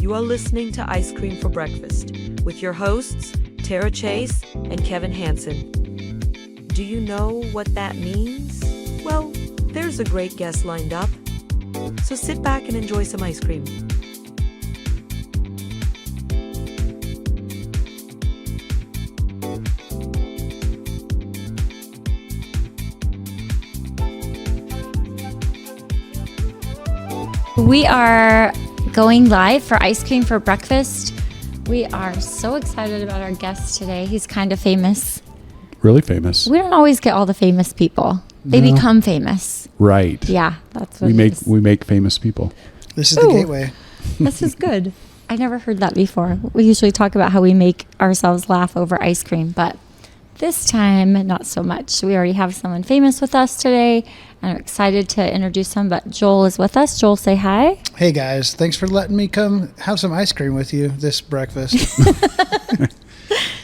You are listening to Ice Cream for Breakfast with your hosts, Tara Chase and Kevin Hansen. Do you know what that means? Well, there's a great guest lined up. So sit back and enjoy some ice cream. We are going live for Ice Cream for Breakfast. We are so excited about our guest today. He's kind of famous. Really famous. We don't always get all the famous people. They become famous. Right. Yeah, that's what we make famous people. This is the gateway. This is good. I never heard that before. We usually talk about how we make ourselves laugh over ice cream, but this time, not so much. We already have someone famous with us today, and I'm excited to introduce him, but Joel is with us. Joel, say hi. Hey, guys. Thanks for letting me come have some ice cream with you this breakfast.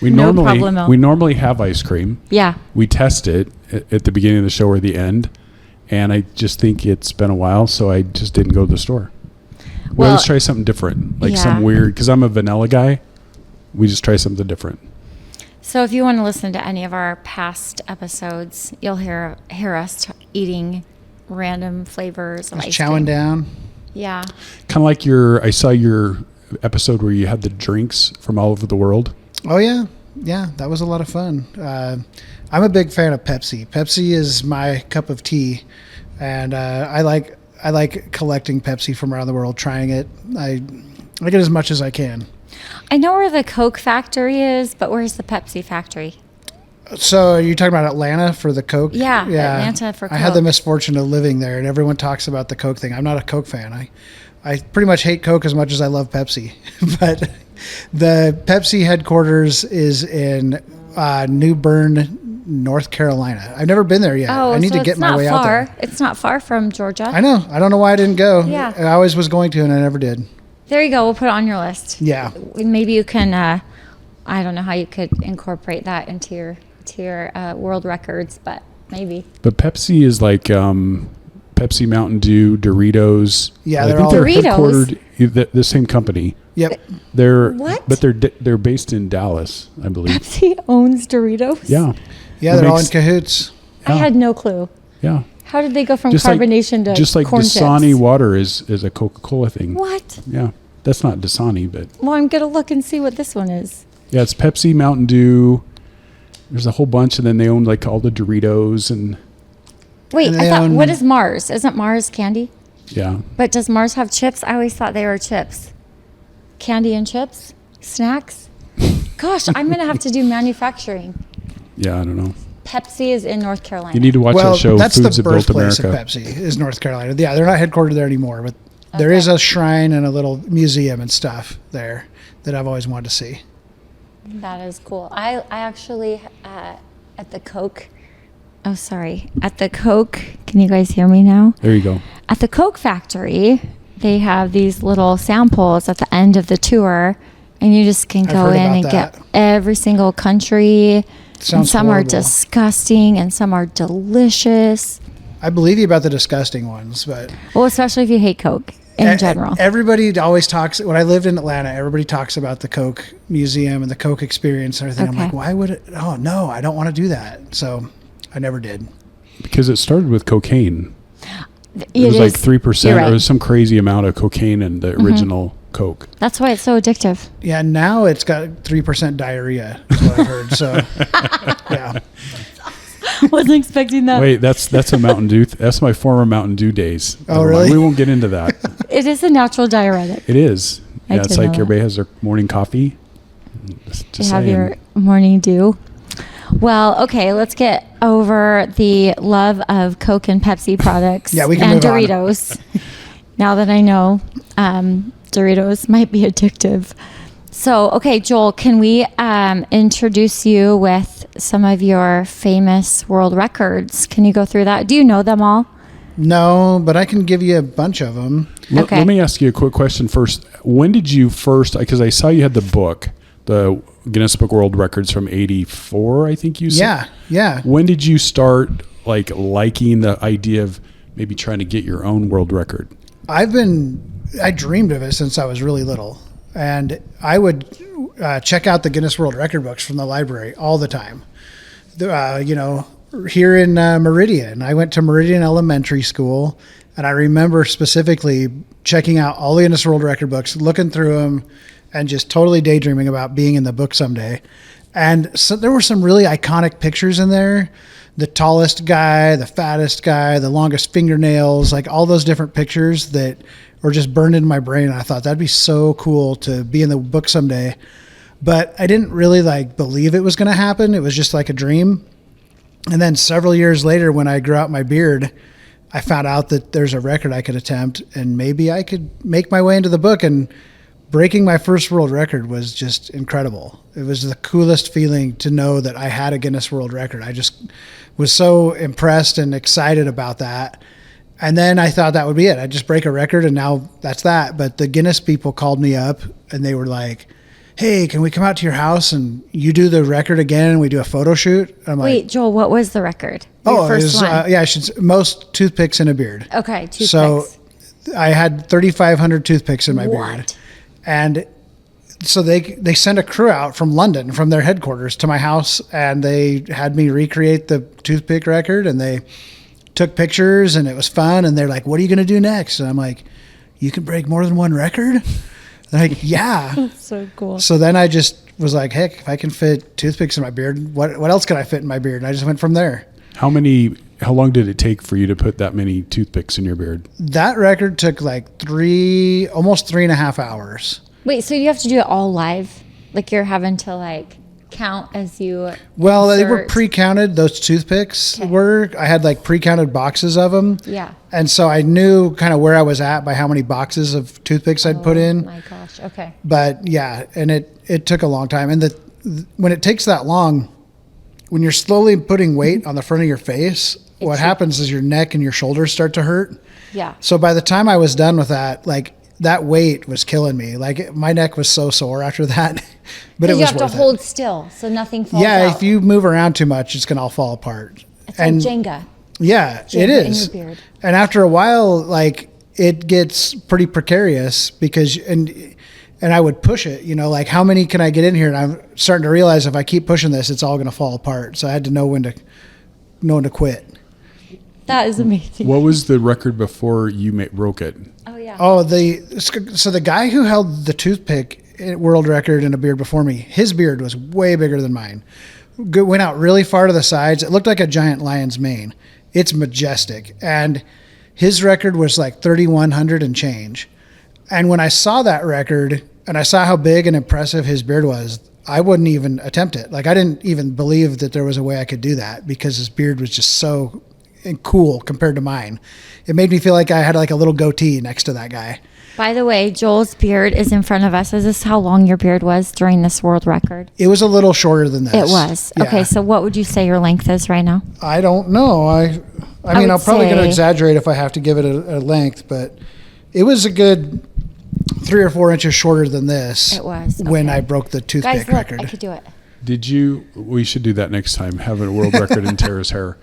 We normally have ice cream. Yeah. We test it at the beginning of the show or the end, and I just think it's been a while, so I just didn't go to the store. We always try something different, like some weird, because I'm a vanilla guy. We just try something different. So if you want to listen to any of our past episodes, you'll hear us eating random flavors of ice cream. Chowing down. Yeah. Kind of like I saw your episode where you had the drinks from all over the world. Oh, yeah. Yeah, that was a lot of fun. I'm a big fan of Pepsi. Pepsi is my cup of tea, and I like collecting Pepsi from around the world, trying it. I get as much as I can. I know where the Coke factory is, but where's the Pepsi factory? So are you talking about Atlanta for the Coke? Yeah, Atlanta for Coke. I had the misfortune of living there, and everyone talks about the Coke thing. I'm not a Coke fan. I pretty much hate Coke as much as I love Pepsi. But the Pepsi headquarters is in New Bern, North Carolina. I've never been there yet. I need to get my way out there. It's not far from Georgia. I know. I don't know why I didn't go. Yeah. I always was going to, and I never did. There you go. We'll put it on your list. Yeah. Maybe you can, I don't know how you could incorporate that into your world records, but maybe. But Pepsi is like Pepsi, Mountain Dew, Doritos. Yeah, I think they're headquartered the same company. Yep. But they're based in Dallas, I believe. Pepsi owns Doritos? Yeah. Yeah, they're all in cahoots. I had no clue. Yeah. How did they go from carbonation to just like corn Dasani chips? water is a Coca-Cola thing. What? Yeah. That's not Dasani, but... Well, I'm going to look and see what this one is. Yeah, it's Pepsi, Mountain Dew. There's a whole bunch, and then they own like all the Doritos and... Wait, what is Mars? Isn't Mars candy? Yeah. But does Mars have chips? I always thought they were chips. Candy and chips? Snacks? Gosh, I'm going to have to do manufacturing. Yeah, I don't know. Pepsi is in North Carolina. You need to watch that show, that's Foods the That Built birthplace America. of Pepsi, is North Carolina. Yeah, they're not headquartered there anymore, but there is a shrine and a little museum and stuff there that I've always wanted to see. That is cool. I actually, at the Coke, can you guys hear me now? There you go. At the Coke factory, they have these little samples at the end of the tour, and you just can go in and get every single country. And some are disgusting and some are delicious. I believe you about the disgusting ones, but... Well, especially if you hate Coke in general. Everybody always talks... When I lived in Atlanta, everybody talks about the Coke Museum and the Coke experience and everything. Okay. I'm like, why would it... Oh, no, I don't want to do that. So I never did. Because it started with cocaine. It was like 3%. Right. Or some crazy amount of cocaine in the original Coke. That's why it's so addictive. Yeah, now it's got 3% diarrhea, is what I've heard. So, yeah. Wasn't expecting that. Wait, that's a Mountain Dew. That's my former Mountain Dew days. Oh, really? We won't get into that. It is a natural diuretic. It is. Yeah, it's like everybody has their morning coffee. You have your morning dew. Well, okay, let's get over the love of Coke and Pepsi products we can and move Doritos. Now that I know Doritos might be addictive. So, okay, Joel, can we introduce you with some of your famous world records? Can you go through that? Do you know them all? No, but I can give you a bunch of them. Okay. Let me ask you a quick question first. When did you first, because I saw you had the book, the Guinness Book World Records from 84, I think you said. Yeah. When did you start liking the idea of maybe trying to get your own world record? I dreamed of it since I was really little. and I would check out the Guinness World Record books from the library all the time. Here in Meridian, I went to Meridian Elementary School, and I remember specifically checking out all the Guinness World Record books, looking through them, and just totally daydreaming about being in the book someday. And so there were some really iconic pictures in there. The tallest guy, the fattest guy, the longest fingernails, like all those different pictures that were just burned into my brain. And I thought that'd be so cool to be in the book someday. But I didn't really believe it was going to happen. It was just like a dream. And then several years later, when I grew out my beard, I found out that there's a record I could attempt, and maybe I could make my way into the book. And breaking my first world record was just incredible. It was the coolest feeling to know that I had a Guinness World Record. I just was so impressed and excited about that. And then I thought that would be it. I'd just break a record, and now that's that. But the Guinness people called me up, and they were like, hey, can we come out to your house and you do the record again and we do a photo shoot? I'm Wait, Joel, what was the record? Your first one? Most toothpicks in a beard. Okay, toothpicks. So I had 3,500 toothpicks in my beard. And so they sent a crew out from London, from their headquarters, to my house, and they had me recreate the toothpick record, and they took pictures, and it was fun. And they're like, what are you going to do next? And I'm like, you can break more than one record? They're like, yeah. That's so cool. So then I just was like, heck, if I can fit toothpicks in my beard, what else can I fit in my beard? And I just went from there. How long did it take for you to put that many toothpicks in your beard? That record took almost 3.5 hours. Wait, so you have to do it all live? Like you're having to count as you Well, insert. they were pre-counted. Those toothpicks were. I had pre-counted boxes of them. Yeah. And so I knew kind of where I was at by how many boxes of toothpicks I'd put in. Oh my gosh. Okay. But yeah, and it took a long time. And when it takes that long, when you're slowly putting weight on the front of your face, what happens is your neck and your shoulders start to hurt. Yeah. So by the time I was done with that, that weight was killing me. My neck was so sore after that, but it was worth it. You have to hold still so nothing falls out. Yeah, if you move around too much, it's going to all fall apart. It's like Jenga. Yeah, Jenga it is. in your beard. And after a while, it gets pretty precarious because, and I would push it, how many can I get in here? And I'm starting to realize if I keep pushing this, it's all going to fall apart. So I had to know when to quit. That is amazing. What was the record before you broke it? Oh, yeah. Oh, so the guy who held the toothpick world record in a beard before me, his beard was way bigger than mine. Went out really far to the sides. It looked like a giant lion's mane. It's majestic. And his record was 3,100 and change. And when I saw that record and I saw how big and impressive his beard was, I wouldn't even attempt it. I didn't even believe that there was a way I could do that because his beard was just so cool compared to mine. It made me feel like I had a little goatee next to that guy. By the way, Joel's beard is in front of us. Is this how long your beard was during this world record? It was a little shorter than this. It was. Yeah. Okay, so what would you say your length is right now? I don't know. I mean, I'm probably going to exaggerate if I have to give it a length, but it was a good 3 or 4 inches shorter than this. It was. When I broke the toothpick Guys, look, record. I could do it. We should do that next time, have a world record in Tara's hair.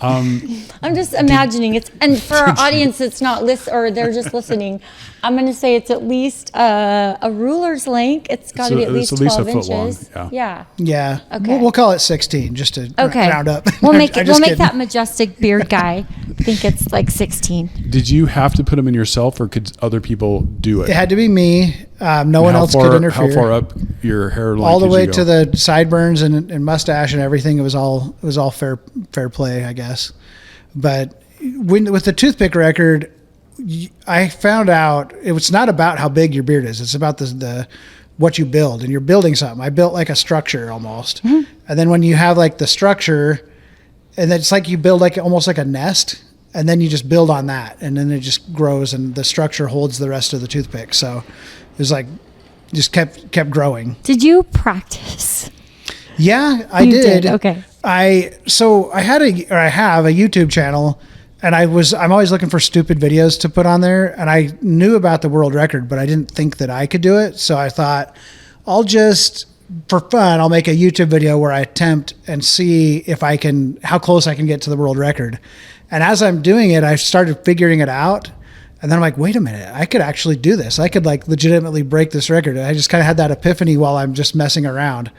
I'm just imagining it. And for our audience that's not or they're just listening, I'm going to say it's at least a ruler's length. It's got to be at least 12 inches. Long, yeah. Yeah. Okay. We'll call it 16 just to round up. We'll make that majestic beard guy think it's 16. Did you have to put them in yourself, or could other people do it? It had to be me. No one else could interfere. How far up your hairline? All the way to the sideburns and mustache and everything. It was all fair play, I guess. But with the toothpick record, I found out it was not about how big your beard is. It's about the what you build, and you're building something. I built a structure almost, and then when you have the structure, and it's you build almost like a nest, and then you just build on that, and then it just grows, and the structure holds the rest of the toothpick. So it was just kept growing. Did you practice? Yeah, I did. Okay. I have a YouTube channel, and I'm always looking for stupid videos to put on there. And I knew about the world record, but I didn't think that I could do it. So I thought for fun, I'll make a YouTube video where I attempt and see how close I can get to the world record. And as I'm doing it, I started figuring it out. And then I'm like, wait a minute, I could actually do this. I could like legitimately break this record. I just kind of had that epiphany while I'm just messing around.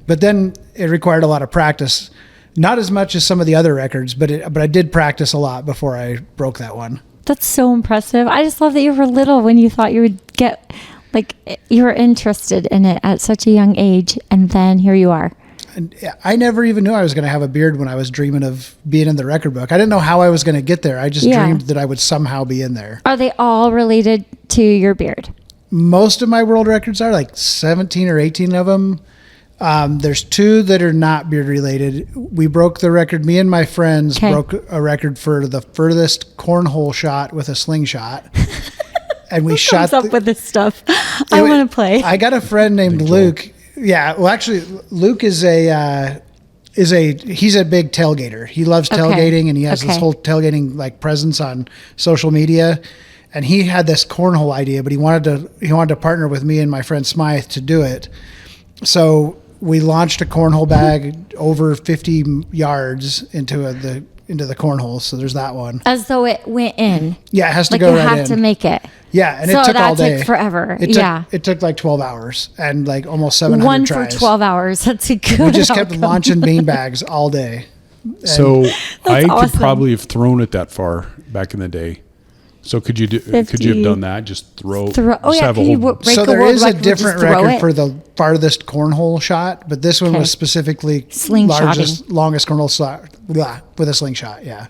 But then it required a lot of practice. Not as much as some of the other records, but I did practice a lot before I broke that one. That's so impressive. I just love that you were little when you thought you would get, like, you were interested in it at such a young age. And then here you are. And I never even knew I was going to have a beard when I was dreaming of being in the record book. I didn't know how I was going to get there. I just dreamed that I would somehow be in there. Are they all related to your beard? Most of my world records are, like 17 or 18 of them. There's 2 that are not beard related. We broke the record. Me and my friends broke a record for the furthest cornhole shot with a slingshot. And we shot up with this stuff. I want to play. I got a friend named Luke. Yeah, well, actually, Luke he's a big tailgater. He loves tailgating, and he has this whole tailgating like presence on social media. And he had this cornhole idea, but he wanted to partner with me and my friend Smythe to do it. So we launched a cornhole bag over 50 yards into the cornhole. So there's that one. As though it went in. Yeah, it has to go right in. You have to make it. Yeah, and it took all day. So that took forever. It took like 12 hours and like almost 700 tries. One for 12 hours. That's a good We just kept launching bean bags all day. So I could probably have thrown it that far back in the day. So could you have done that? Just throw. Oh yeah, can you break so a there world is a record, different record for the farthest cornhole shot, but this one was specifically longest cornhole shot with a slingshot. Yeah.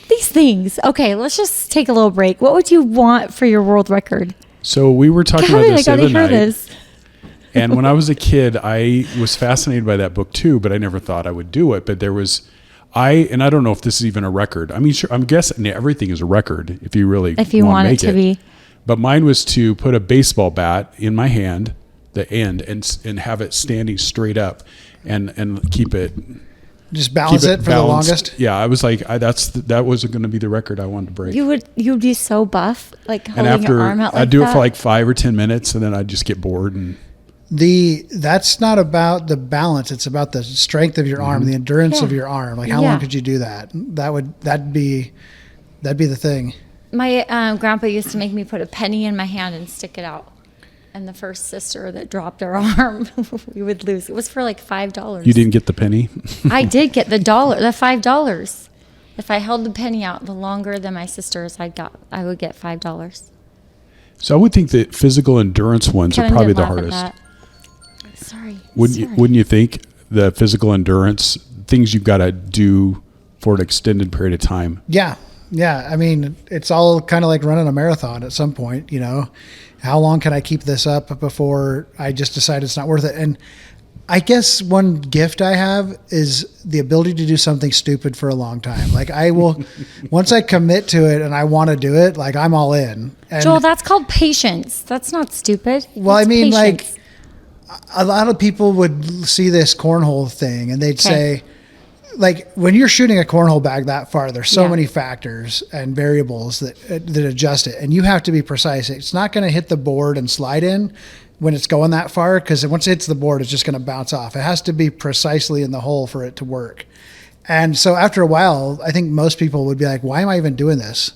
These things. Okay, let's just take a little break. What would you want for your world record? So we were talking about this the other night. And when I was a kid, I was fascinated by that book too, but I never thought I would do it. But there was, I don't know if this is even a record. I mean, sure, I'm guessing everything is a record if you want to make it. Be. But mine was to put a baseball bat in my hand, the end, and have it standing straight up, and keep it. Just balance it for balanced. The longest. Yeah, I was like, that was going to be the record I wanted to break. You'd be so buff, like holding your arm out like that. I'd do it for like 5 or 10 minutes, and then I'd just get bored. And that's not about the balance; it's about the strength of your arm, the endurance of your arm. Like how long could you do that? That'd be the thing. My grandpa used to make me put a penny in my hand and stick it out. And the first sister that dropped her arm, we would lose. It was for like $5. You didn't get the penny? I did get the $5. If I held the penny out the longer than my sisters, I would get $5. So I would think that physical endurance ones are probably the hardest. Sorry. Wouldn't you think the physical endurance things you've got to do for an extended period of time? Yeah. Yeah. I mean, it's all kind of like running a marathon at some point, you know. How long can I keep this up before I just decide it's not worth it? And I guess one gift I have is the ability to do something stupid for a long time. Like I will, once I commit to it and I want to do it, like I'm all in. And Joel, that's called patience. That's not stupid. Well, that's I mean, patience. like a lot of people would see this cornhole thing and they'd say, like when you're shooting a cornhole bag that far, there's so many factors and variables that adjust it, and you have to be precise. It's not going to hit the board and slide in when it's going that far, because once it hits the board, it's just going to bounce off. It has to be precisely in the hole for it to work. And so after a while, I think most people would be like, why am I even doing this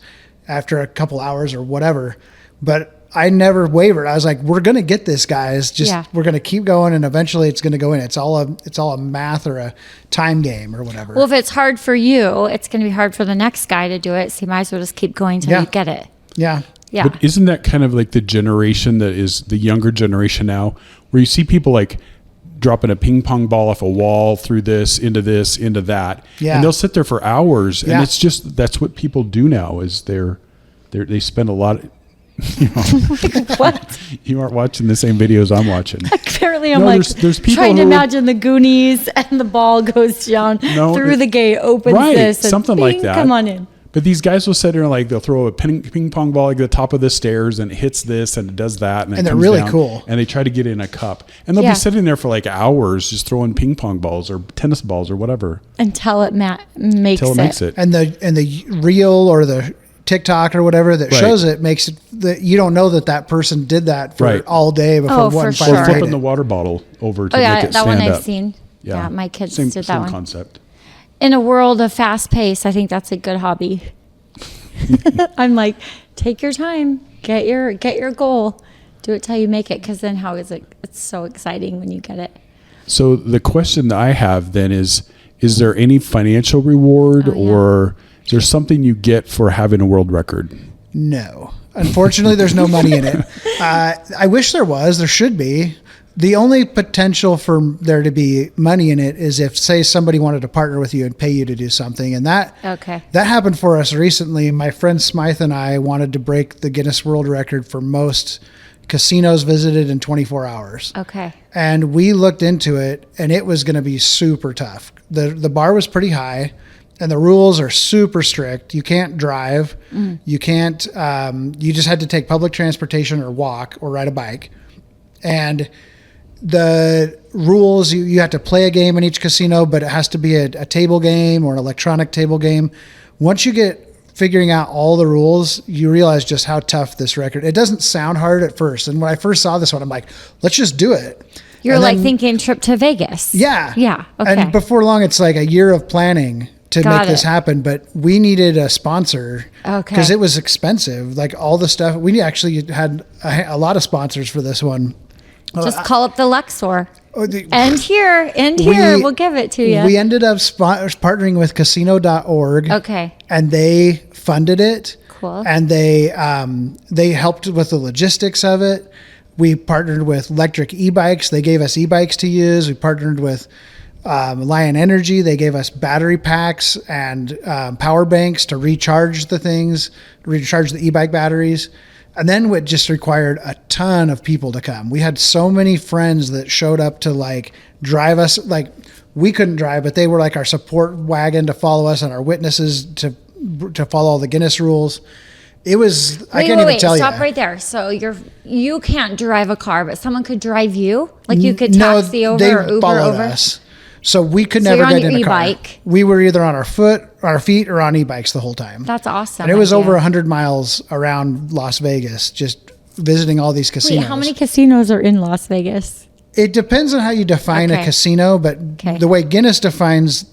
after a couple hours or whatever? But I never wavered. I was like, we're going to get this, guys. We're going to keep going, and eventually it's going to go in. It's all a math or a time game or whatever. Well, if it's hard for you, it's going to be hard for the next guy to do it. So you might as well just keep going till you get it. Yeah. Yeah. But isn't that kind of like the generation that is the younger generation now, where you see people like dropping a ping pong ball off a wall through this, into that. Yeah. And they'll sit there for hours. And it's just, that's what people do now is they spend a lot of, you know, like what? You aren't watching the same videos I'm watching. Apparently, I'm there's people trying to imagine the Goonies, and the ball goes down through the gate, opens this, and something like that. Come on in. But these guys will sit there and like they'll throw a ping pong ball like the top of the stairs, and it hits this and it does that, and they're really cool. And they try to get in a cup, and they'll be sitting there for like hours just throwing ping pong balls or tennis balls or whatever until it makes it. And the reel or the TikTok or whatever that shows it makes it that you don't know that person did that for all day before for sure. Or flipping the water bottle over to make it stand that one I've up. seen. Yeah, my kids did that same one. Concept. In a world of fast pace, I think that's a good hobby. I'm like, take your time, get your goal, do it till you make it. Because then how is it? It's so exciting when you get it. So the question that I have then is there any financial reward or is there something you get for having a world record? No. Unfortunately, there's no money in it. I wish there was. There should be. The only potential for there to be money in it is if, say, somebody wanted to partner with you and pay you to do something. And that happened for us recently. My friend Smythe and I wanted to break the Guinness World Record for most casinos visited in 24 hours. Okay. And we looked into it, and it was going to be super tough. The bar was pretty high, and the rules are super strict. You can't drive. You can't, you just had to take public transportation or walk or ride a bike. And the rules, you have to play a game in each casino, but it has to be a table game or an electronic table game. Once you get figuring out all the rules, you realize just how tough this record. It doesn't sound hard at first. And when I first saw this one, I'm like, let's just do it. You're like thinking trip to Vegas. Yeah. Yeah. Okay. And before long, it's like a year of planning to make this happen. But we needed a sponsor because it was expensive. Like all the stuff, we actually had a lot of sponsors for this one. Just call up the Luxor. End here, we'll give it to you. We ended up partnering with casino.org. Okay. And they funded it. Cool. And they helped with the logistics of it. We partnered with electric e-bikes. They gave us e-bikes to use. We partnered with Lion Energy. They gave us battery packs and power banks to recharge the e-bike batteries. And then it just required a ton of people to come. We had so many friends that showed up to like drive us. Like we couldn't drive, but they were like our support wagon to follow us and our witnesses to follow all the Guinness rules. It was, I can't even tell you. Stop right there. So you can't drive a car, but someone could drive you? Like you could taxi over or Uber over? Us. So we could never get in a car. We were either on our feet or on e-bikes the whole time. That's awesome. And it was over 100 miles around Las Vegas, just visiting all these casinos. Wait, how many casinos are in Las Vegas? It depends on how you define a casino, but the way Guinness defines,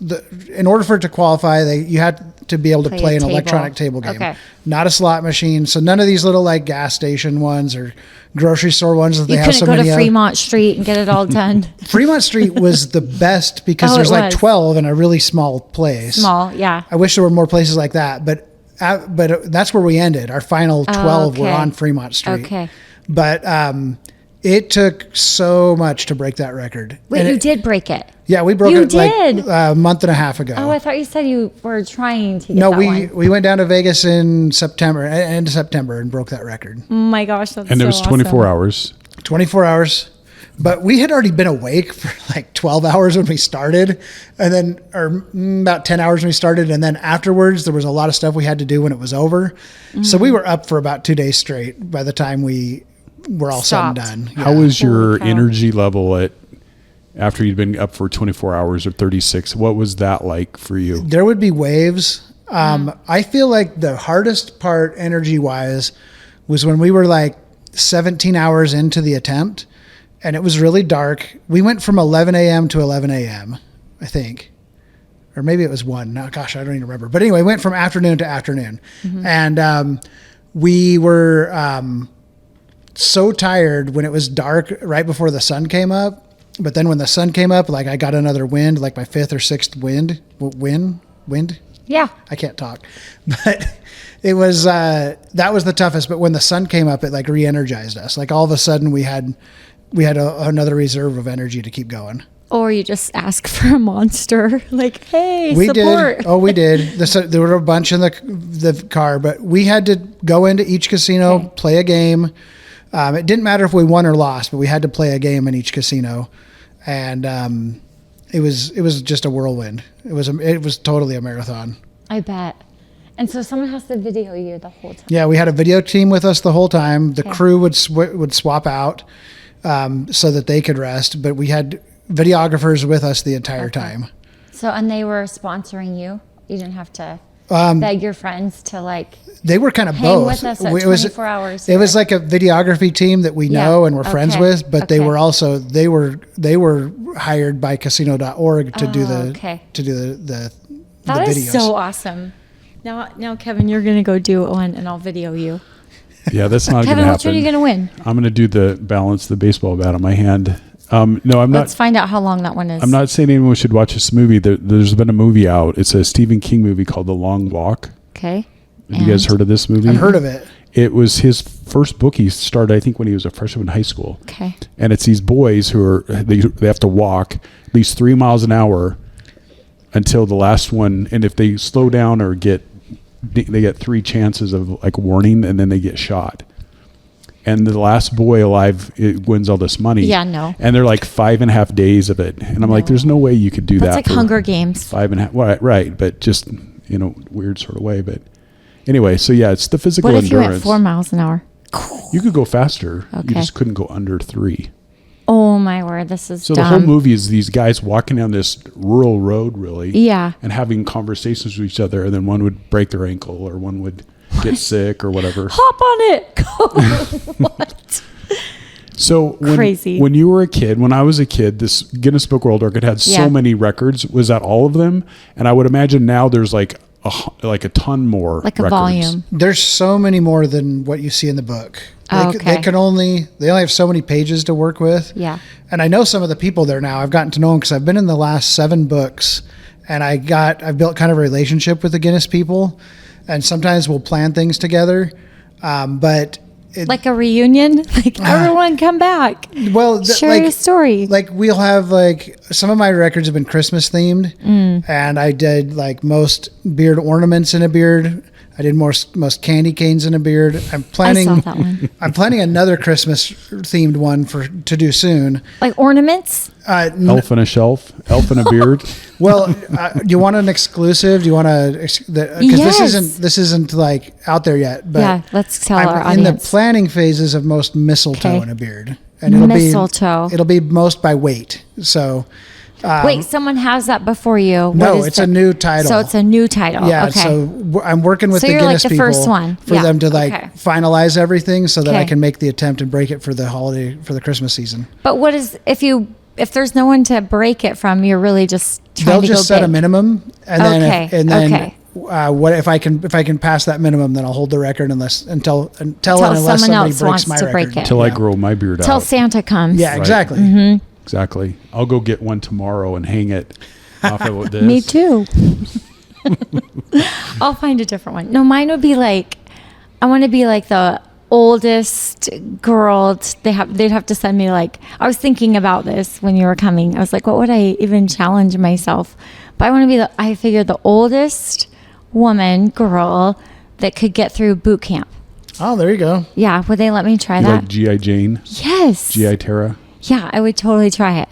in order for it to qualify, you had to be able to play an electronic table game, not a slot machine. So none of these little like gas station ones or grocery store ones that they have so many of. You couldn't go to Fremont Street and get it all done. Fremont Street was the best because there's like 12 in a really small place. Small, yeah. I wish there were more places like that, but that's where we ended. Our final 12 were on Fremont Street. Okay. But it took so much to break that record. Wait, you did break it? Yeah, we broke it like a month and a half ago. Oh, I thought you said you were trying to get that one. We went down to Vegas in September, end of September, and broke that record. Oh my gosh, that's and it was 24 hours. 24 hours. But we had already been awake for like 12 hours when we started, and then about 10 hours when we started. And then afterwards, there was a lot of stuff we had to do when it was over. Mm-hmm. So we were up for about 2 days straight by the time we were all said and done. Yeah. How was your energy level after you'd been up for 24 hours or 36? What was that like for you? There would be waves. I feel like the hardest part energy-wise was when we were like 17 hours into the attempt, and it was really dark. We went from 11 a.m. to 11 a.m., I think. Or maybe it was 1. No, gosh, I don't even remember. But anyway, went from afternoon to afternoon. Mm-hmm. And we were so tired when it was dark right before the sun came up. But then when the sun came up, like I got another wind, like my 5th or 6th wind. Yeah. I can't talk, but it was, that was the toughest. But when the sun came up, it like re-energized us. Like all of a sudden we had another reserve of energy to keep going. Or you just ask for a monster, like, hey, we support. Did. Oh, we did. There were a bunch in the car, but we had to go into each casino, play a game. It didn't matter if we won or lost, but we had to play a game in each casino. And it was just a whirlwind. It was totally a marathon. I bet. And so someone has to video you the whole time. Yeah, we had a video team with us the whole time. The crew would swap out so that they could rest, but we had videographers with us the entire time. So, and they were sponsoring you? You didn't have to beg your friends to like... They were kind of hang both. With us at 24 hours. It was like a videography team that we know and we're friends with, but they were also they were hired by casino.org to do the videos. That is so awesome. Now, Kevin, you're going to go do one and I'll video you. Yeah, that's not going to Kevin, happen. which one are you going to win? I'm going to do the balance the baseball bat on my hand. No, I'm not. Let's find out how long that one is. I'm not saying anyone should watch this movie. There's been a movie out. It's a Stephen King movie called The Long Walk. Okay. Have you guys heard of this movie? I've heard of it. It was his first book. He started, I think, when he was a freshman in high school. Okay. And it's these boys who they have to walk at least 3 miles an hour until the last one. And if they slow down or they get 3 chances of like warning, and then they get shot. And the last boy alive wins all this money. Yeah, no. And they're like 5.5 days of it. And I'm like, there's no way you could do that. That's like Hunger Games. 5.5. Right. But just, weird sort of way. But anyway, so yeah, it's the physical What if endurance. you went 4 miles an hour? You could go faster. Okay. You just couldn't go under 3. Oh my word, this is So dumb. the whole movie is these guys walking down this rural road, really. Yeah. And having conversations with each other, and then one would break their ankle, or one would get sick, or whatever. Hop on it. Go. What? So Crazy. when you were a kid, when I was a kid, this Guinness Book World Record had Yeah. so many records. Was that all of them? And I would imagine now there's like a ton more. Like a records. volume. There's so many more than what you see in the book. Oh, okay. They only have so many pages to work with. Yeah. And I know some of the people there now. I've gotten to know them because I've been in the last 7 books, and I've built kind of a relationship with the Guinness people, and sometimes we'll plan things together. But Like a reunion? Like everyone come back. well, Share a story. Like we'll have some of my records have been Christmas themed, and I did like most beard ornaments in a beard. I did most candy canes in a beard. I'm planning. I saw that one. I'm planning another Christmas themed one to do soon. Like ornaments? Elf on a shelf, elf in a beard. Well, do you want an exclusive? Do you want to? Because Yes. this isn't like out there yet. But Yeah, let's tell our I'm in the audience. planning phases of most mistletoe Okay. in a beard, and Mistletoe. It'll be most by weight. So. Wait, someone has that before you. What No, is it's a new title. So it's a new title. Yeah, Okay. so I'm working with So the you're like Guinness the people first one. for Yeah, them to okay. finalize everything so that I Okay. can make the attempt and break it for the holiday for the Christmas season. But what is if there's no one to break it from, you're really just trying They'll to just go set big. a minimum, and Okay, then okay. what if I can pass that minimum, then I'll hold the record until someone somebody else breaks wants my to break record. it. Until I grow my beard Till out. Santa comes. Yeah, Right. exactly. Mm-hmm. Exactly. I'll go get one tomorrow and hang it off of this. Me too. I'll find a different one. No, mine would be like, I want to be like the oldest girl. They'd have to send me like, I was thinking about this when you were coming. I was like, what would I even challenge myself? But I want to be I figured the oldest girl that could get through boot camp. Oh, there you go. Yeah. Would they let me try You that? like G.I. Jane? Yes. G.I. Tara? Yeah, I would totally try it.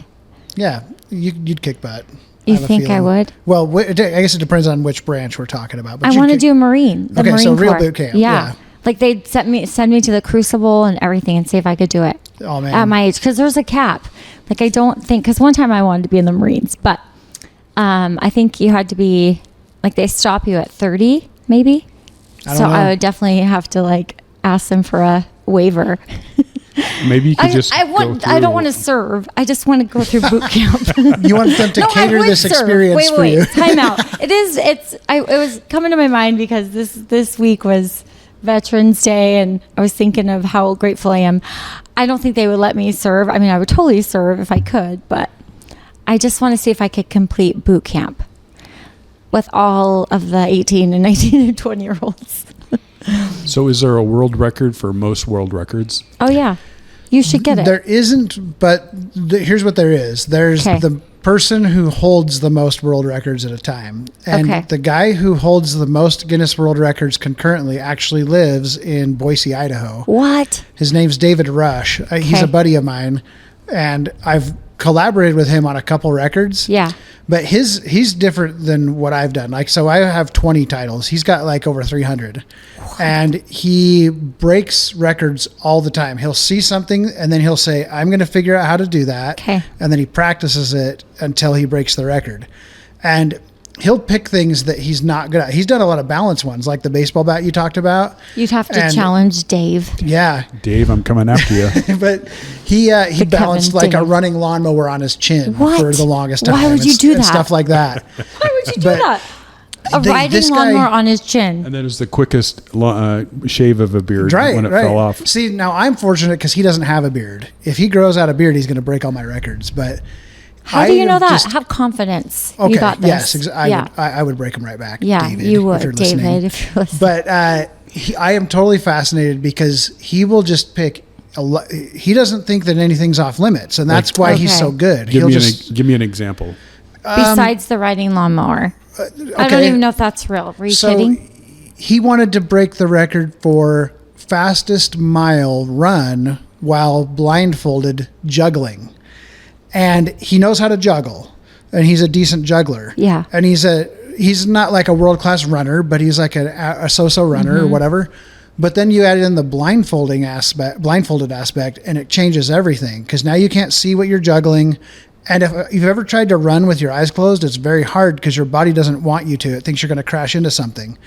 Yeah, you'd kick butt. You have a think I feeling. would? Well, I guess it depends on which branch we're talking about. But I you'd want to kick- do Marine. The Okay, Marine so real Corps. boot camp, Yeah. yeah. Like they'd send me to the Crucible and everything and see if I could do it Oh man, at my age. Because there's a cap. Like I don't think, because one time I wanted to be in the Marines, but I think you had to be, like they stop you at 30 maybe. I don't So I know. would definitely have to like ask them for a waiver. Maybe you could just I don't want to serve. I just want to go through boot camp. you want them to No, I cater would this serve. experience for wait, you. Time out. It was coming to my mind because this week was Veterans Day, and I was thinking of how grateful I am. I don't think they would let me serve. I mean, I would totally serve if I could, but I just want to see if I could complete boot camp with all of the 18 and 19 and 20-year-olds. So is there a world record for most world records? Oh yeah, you should get it. There isn't, but here's what there is. There's Okay. the person who holds the most world records at a time. And Okay. the guy who holds the most Guinness World Records concurrently actually lives in Boise, Idaho. What? His name's David Rush. He's Okay. a buddy of mine, and I've collaborated with him on a couple records. Yeah. But he's different than what I've done. Like, so I have 20 titles. He's got like over 300. And he breaks records all the time. He'll see something and then he'll say, I'm going to figure out how to do that. Okay. And then he practices it until he breaks the record. And he'll pick things that he's not good at. He's done a lot of balance ones, like the baseball bat you talked about. You'd have to And- challenge Dave. Yeah. Dave, I'm coming after you. But he balanced Kevin like a Dave. running lawnmower on his chin What? for the longest time. Why would you do and that? stuff like that. Why would you do But- that? a riding this guy- lawnmower on his chin. And then it's the quickest shave of a beard Right, when it right. fell off. See, now I'm fortunate because he doesn't have a beard. If he grows out a beard, he's going to break all my records. But How do you know that? just- Have confidence. Okay, You got this. yes, yeah. I would break him right back. Yeah, David, you if would, you're listening. David, if you're listening. But I am totally fascinated because he will just pick. He doesn't think that anything's off limits, and that's why he's Okay. so good. Give He'll me, just give me an example. Besides the riding lawnmower. I don't okay. even know if that's real. Were you So kidding? he wanted to break the record for fastest mile run while blindfolded juggling. And he knows how to juggle, and he's a decent juggler. Yeah. And he's not like a world-class runner, but he's like a so-so runner or whatever. But then you add in the blindfolded aspect, and it changes everything because now you can't see what you're juggling. And if you've ever tried to run with your eyes closed, it's very hard because your body doesn't want you to. It thinks you're going to crash into something.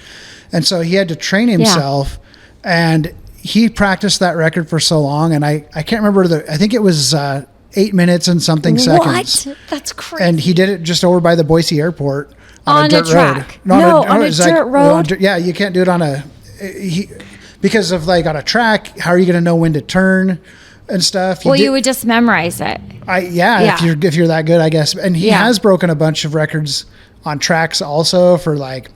And so he had to train himself, and he practiced that record for so long. And I can't remember I think it was 8 minutes and something seconds. What? That's crazy. And he did it just over by the Boise airport On a a dirt track. road. No, on a it's dirt road? Yeah, you can't do it on because of like on a track. How are you going to know when to turn and stuff? you would just memorize it. Yeah. If you're that good, I guess. And he has broken a bunch of records on tracks also for like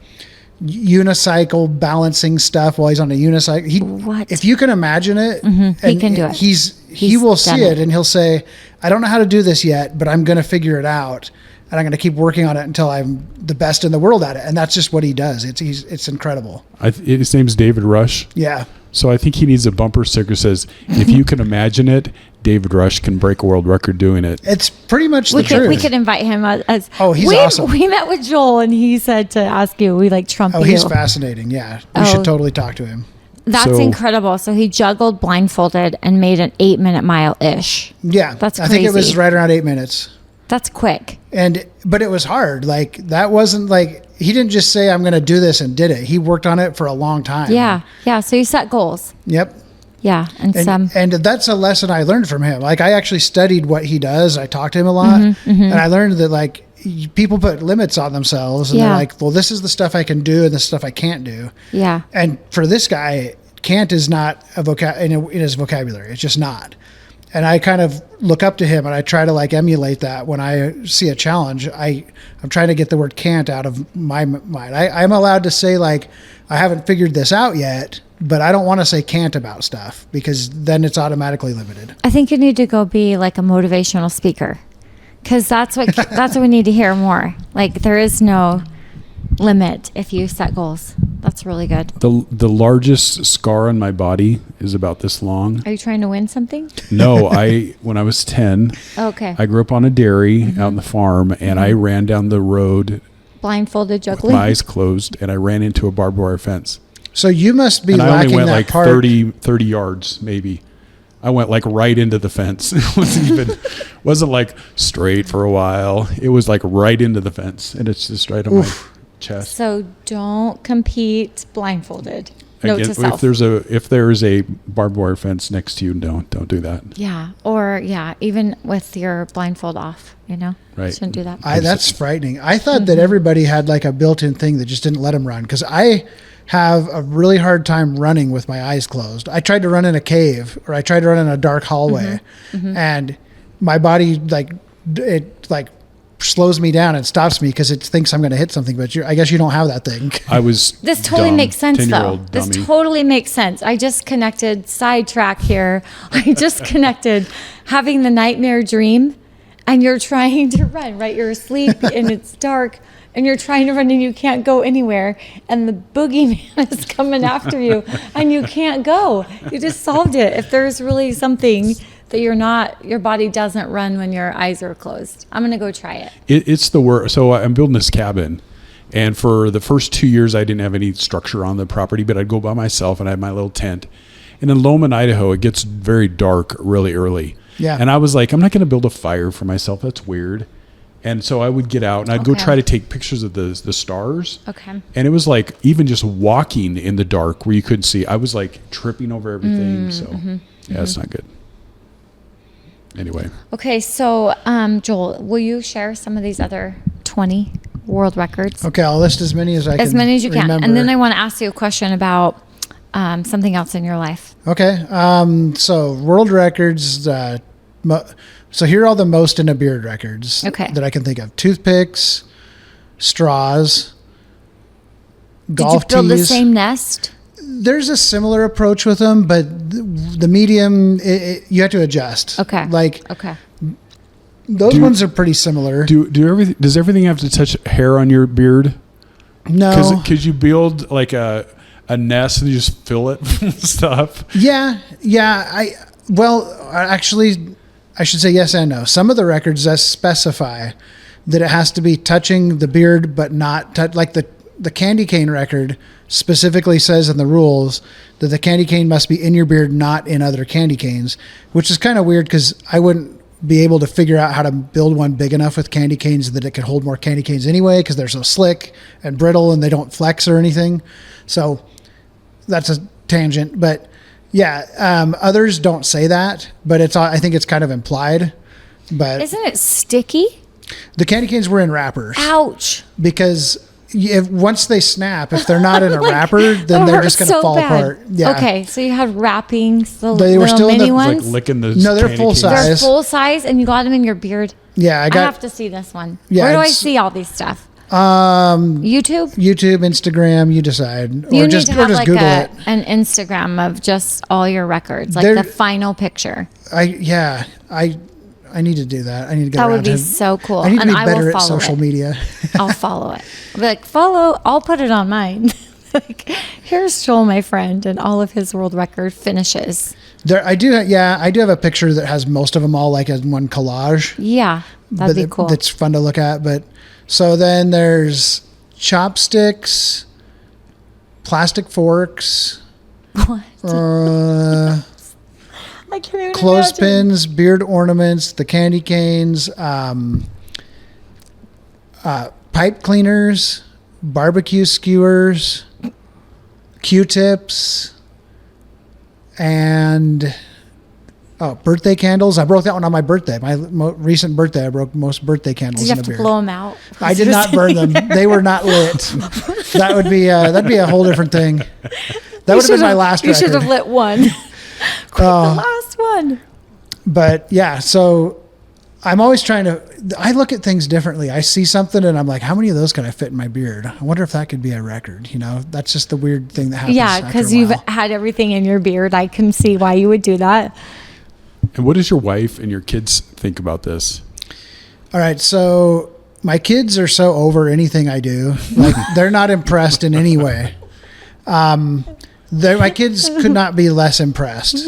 unicycle balancing stuff while he's on a unicycle. What? If you can imagine it, He can do it. He will see done it it. and he'll say, I don't know how to do this yet, but I'm going to figure it out. And I'm going to keep working on it until I'm the best in the world at it. And that's just what he does. It's incredible. His name's David Rush. Yeah. So I think he needs a bumper sticker that says, if you can imagine it, David Rush can break a world record doing it. It's pretty much the We truth. could invite him as. Oh, he's we, awesome. We met with Joel, and he said to ask you. We like Trump you. he's fascinating. Yeah. We should totally talk to him. That's So- incredible. So he juggled blindfolded and made an 8-minute mile-ish. Yeah. That's I think it was crazy. right around 8 minutes. That's quick. But it was hard. Like that wasn't like, he didn't just say, I'm going to do this and did it. He worked on it for a long time. Yeah. Yeah. So you set goals. Yep. Yeah. And some. And that's a lesson I learned from him. Like I actually studied what he does. I talked to him a lot, and I learned that like people put limits on themselves, and they're like, well, this is the stuff I can do, and this stuff I can't do. Yeah. And for this guy, can't is not in his vocabulary. It's just not. And I kind of look up to him, and I try to like emulate that when I see a challenge. I'm trying to get the word can't out of my mind. I'm allowed to say like, I haven't figured this out yet, but I don't want to say can't about stuff because then it's automatically limited. I think you need to go be like a motivational speaker, because that's what we need to hear more. Like there is no limit if you set goals. That's really good. The largest scar on my body is about this long. Are you trying to win something? No, when I was 10, Okay. I grew up on a dairy out on the farm, and I ran down the road Blindfolded with juggling. my eyes closed, and I ran into a barbed wire fence. So you must be And I lacking only went that like part. 30 yards, maybe. I went like right into the fence. It wasn't like straight for a while. It was like right into the fence, and it's just right on my chest. So don't compete blindfolded. Note to Again, self. if there's a barbed wire fence next to you, don't do that. Yeah. Or even with your blindfold off, Right. Shouldn't do that. That's frightening. I thought that everybody had like a built-in thing that just didn't let them run because I have a really hard time running with my eyes closed. I tried to run in a cave or I tried to run in a dark hallway and my body slows me down and stops me because it thinks I'm going to hit something, but I guess you don't have that thing. This totally makes sense, though. 10-year-old This dummy. totally makes sense. I just connected sidetrack here. I just connected having the nightmare dream, and you're trying to run, right? You're asleep and it's dark, and you're trying to run and you can't go anywhere, and the boogeyman is coming after you, and you can't go. You just solved it. If there's really something that your body doesn't run when your eyes are closed. I'm going to go try it. It's the worst. So I'm building this cabin, and for the first 2 years, I didn't have any structure on the property, but I'd go by myself, and I had my little tent. And in Loma, Idaho, it gets very dark really early. Yeah. And I was like, I'm not going to build a fire for myself. That's weird. And so I would get out, and I'd go try to take pictures of the stars. Okay. And it was like even just walking in the dark where you couldn't see, I was like tripping over everything. It's not good. Anyway. Okay, so Joel, will you share some of these other 20 world records. Okay, I'll list as many as I can. As many as you can. remember. And then I want to ask you a question about something else in your life. Okay. So world records. So here are all the most in a beard records that I can think of: toothpicks, straws, golf Did you build tees. the same nest? There's a similar approach with them, but the medium you have to adjust. Okay. Okay. Those ones are pretty similar. Does everything have to touch hair on your beard? No. Could you build like a nest and you just fill it with stuff? Yeah. Actually, I should say yes and no. Some of the records that specify that it has to be touching the beard, but not like the candy cane record specifically says in the rules that the candy cane must be in your beard, not in other candy canes, which is kind of weird because I wouldn't be able to figure out how to build one big enough with candy canes that it could hold more candy canes anyway, because they're so slick and brittle and they don't flex or anything. So that's a tangent, but yeah, others don't say that, but I think it's kind of implied. But isn't it sticky? The candy canes were in wrappers. Ouch. Because once they snap, if they're not in a wrapper, then they're just going to fall apart. Yeah. Okay, so you had wrappings, the They were little still in mini the- ones? Like licking the No, they're candy full canes. size. They're full size, and you got them in your beard? Yeah, I have to see this one. Yeah, Where do I it's- see all these stuff? YouTube, Instagram, you decide. You Or need just to have Google like it. an Instagram of just all your records, like There- the final picture. I need to do that. I need to get That around would be to so cool. I need to And be I will better at follow social it. media. I'll follow it. I'll be like, follow. I'll put it on mine. Like, here's Joel, my friend, and all of his world record finishes. I do have a picture that has most of them all like in one collage. Yeah, that'd be cool. That's fun to look at. But so then there's chopsticks, plastic forks, What? I can't even imagine. clothespins, beard ornaments, the candy canes, pipe cleaners, barbecue skewers, Q-tips, and birthday candles. I broke that one on my birthday. My recent birthday, I broke most birthday candles Did you in have a to beard. blow them out? I did not burn them. They were not lit. That'd be a whole different thing. That would have been my last You record. should have lit one. The last one. But yeah, so I'm always I look at things differently. I see something and I'm like, how many of those can I fit in my beard? I wonder if that could be a record. You know, that's just the weird thing that happens. Yeah, because you've had everything in your beard. I can see why you would do that. And what does your wife and your kids think about this? All right, so my kids are so over anything I do. Like they're not impressed in any way. My kids could not be less impressed.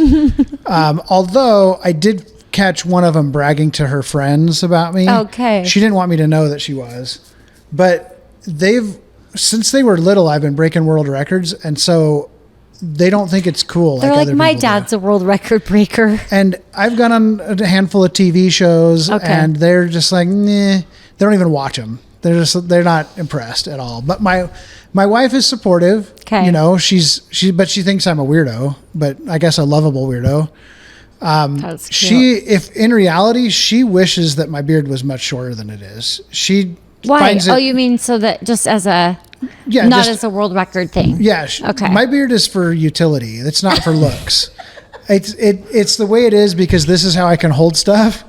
Although I did catch one of them bragging to her friends about me. Okay. She didn't want me to know that she was. But since they were little, I've been breaking world records. And so they don't think it's cool. They're like, other my people do. dad's a world record breaker. And I've gone on a handful of TV shows and they're just like, nah, they don't even watch them. They're not impressed at all. But my wife is supportive. Okay. You know, but she thinks I'm a weirdo, but I guess a lovable weirdo. That's cute. If in reality, she wishes that my beard was much shorter than it is. She Why? finds it, Oh, you mean so that just as a, yeah, not just- as a world record thing? Yeah. Okay. My beard is for utility. It's not for looks. It's the way it is because this is how I can hold stuff.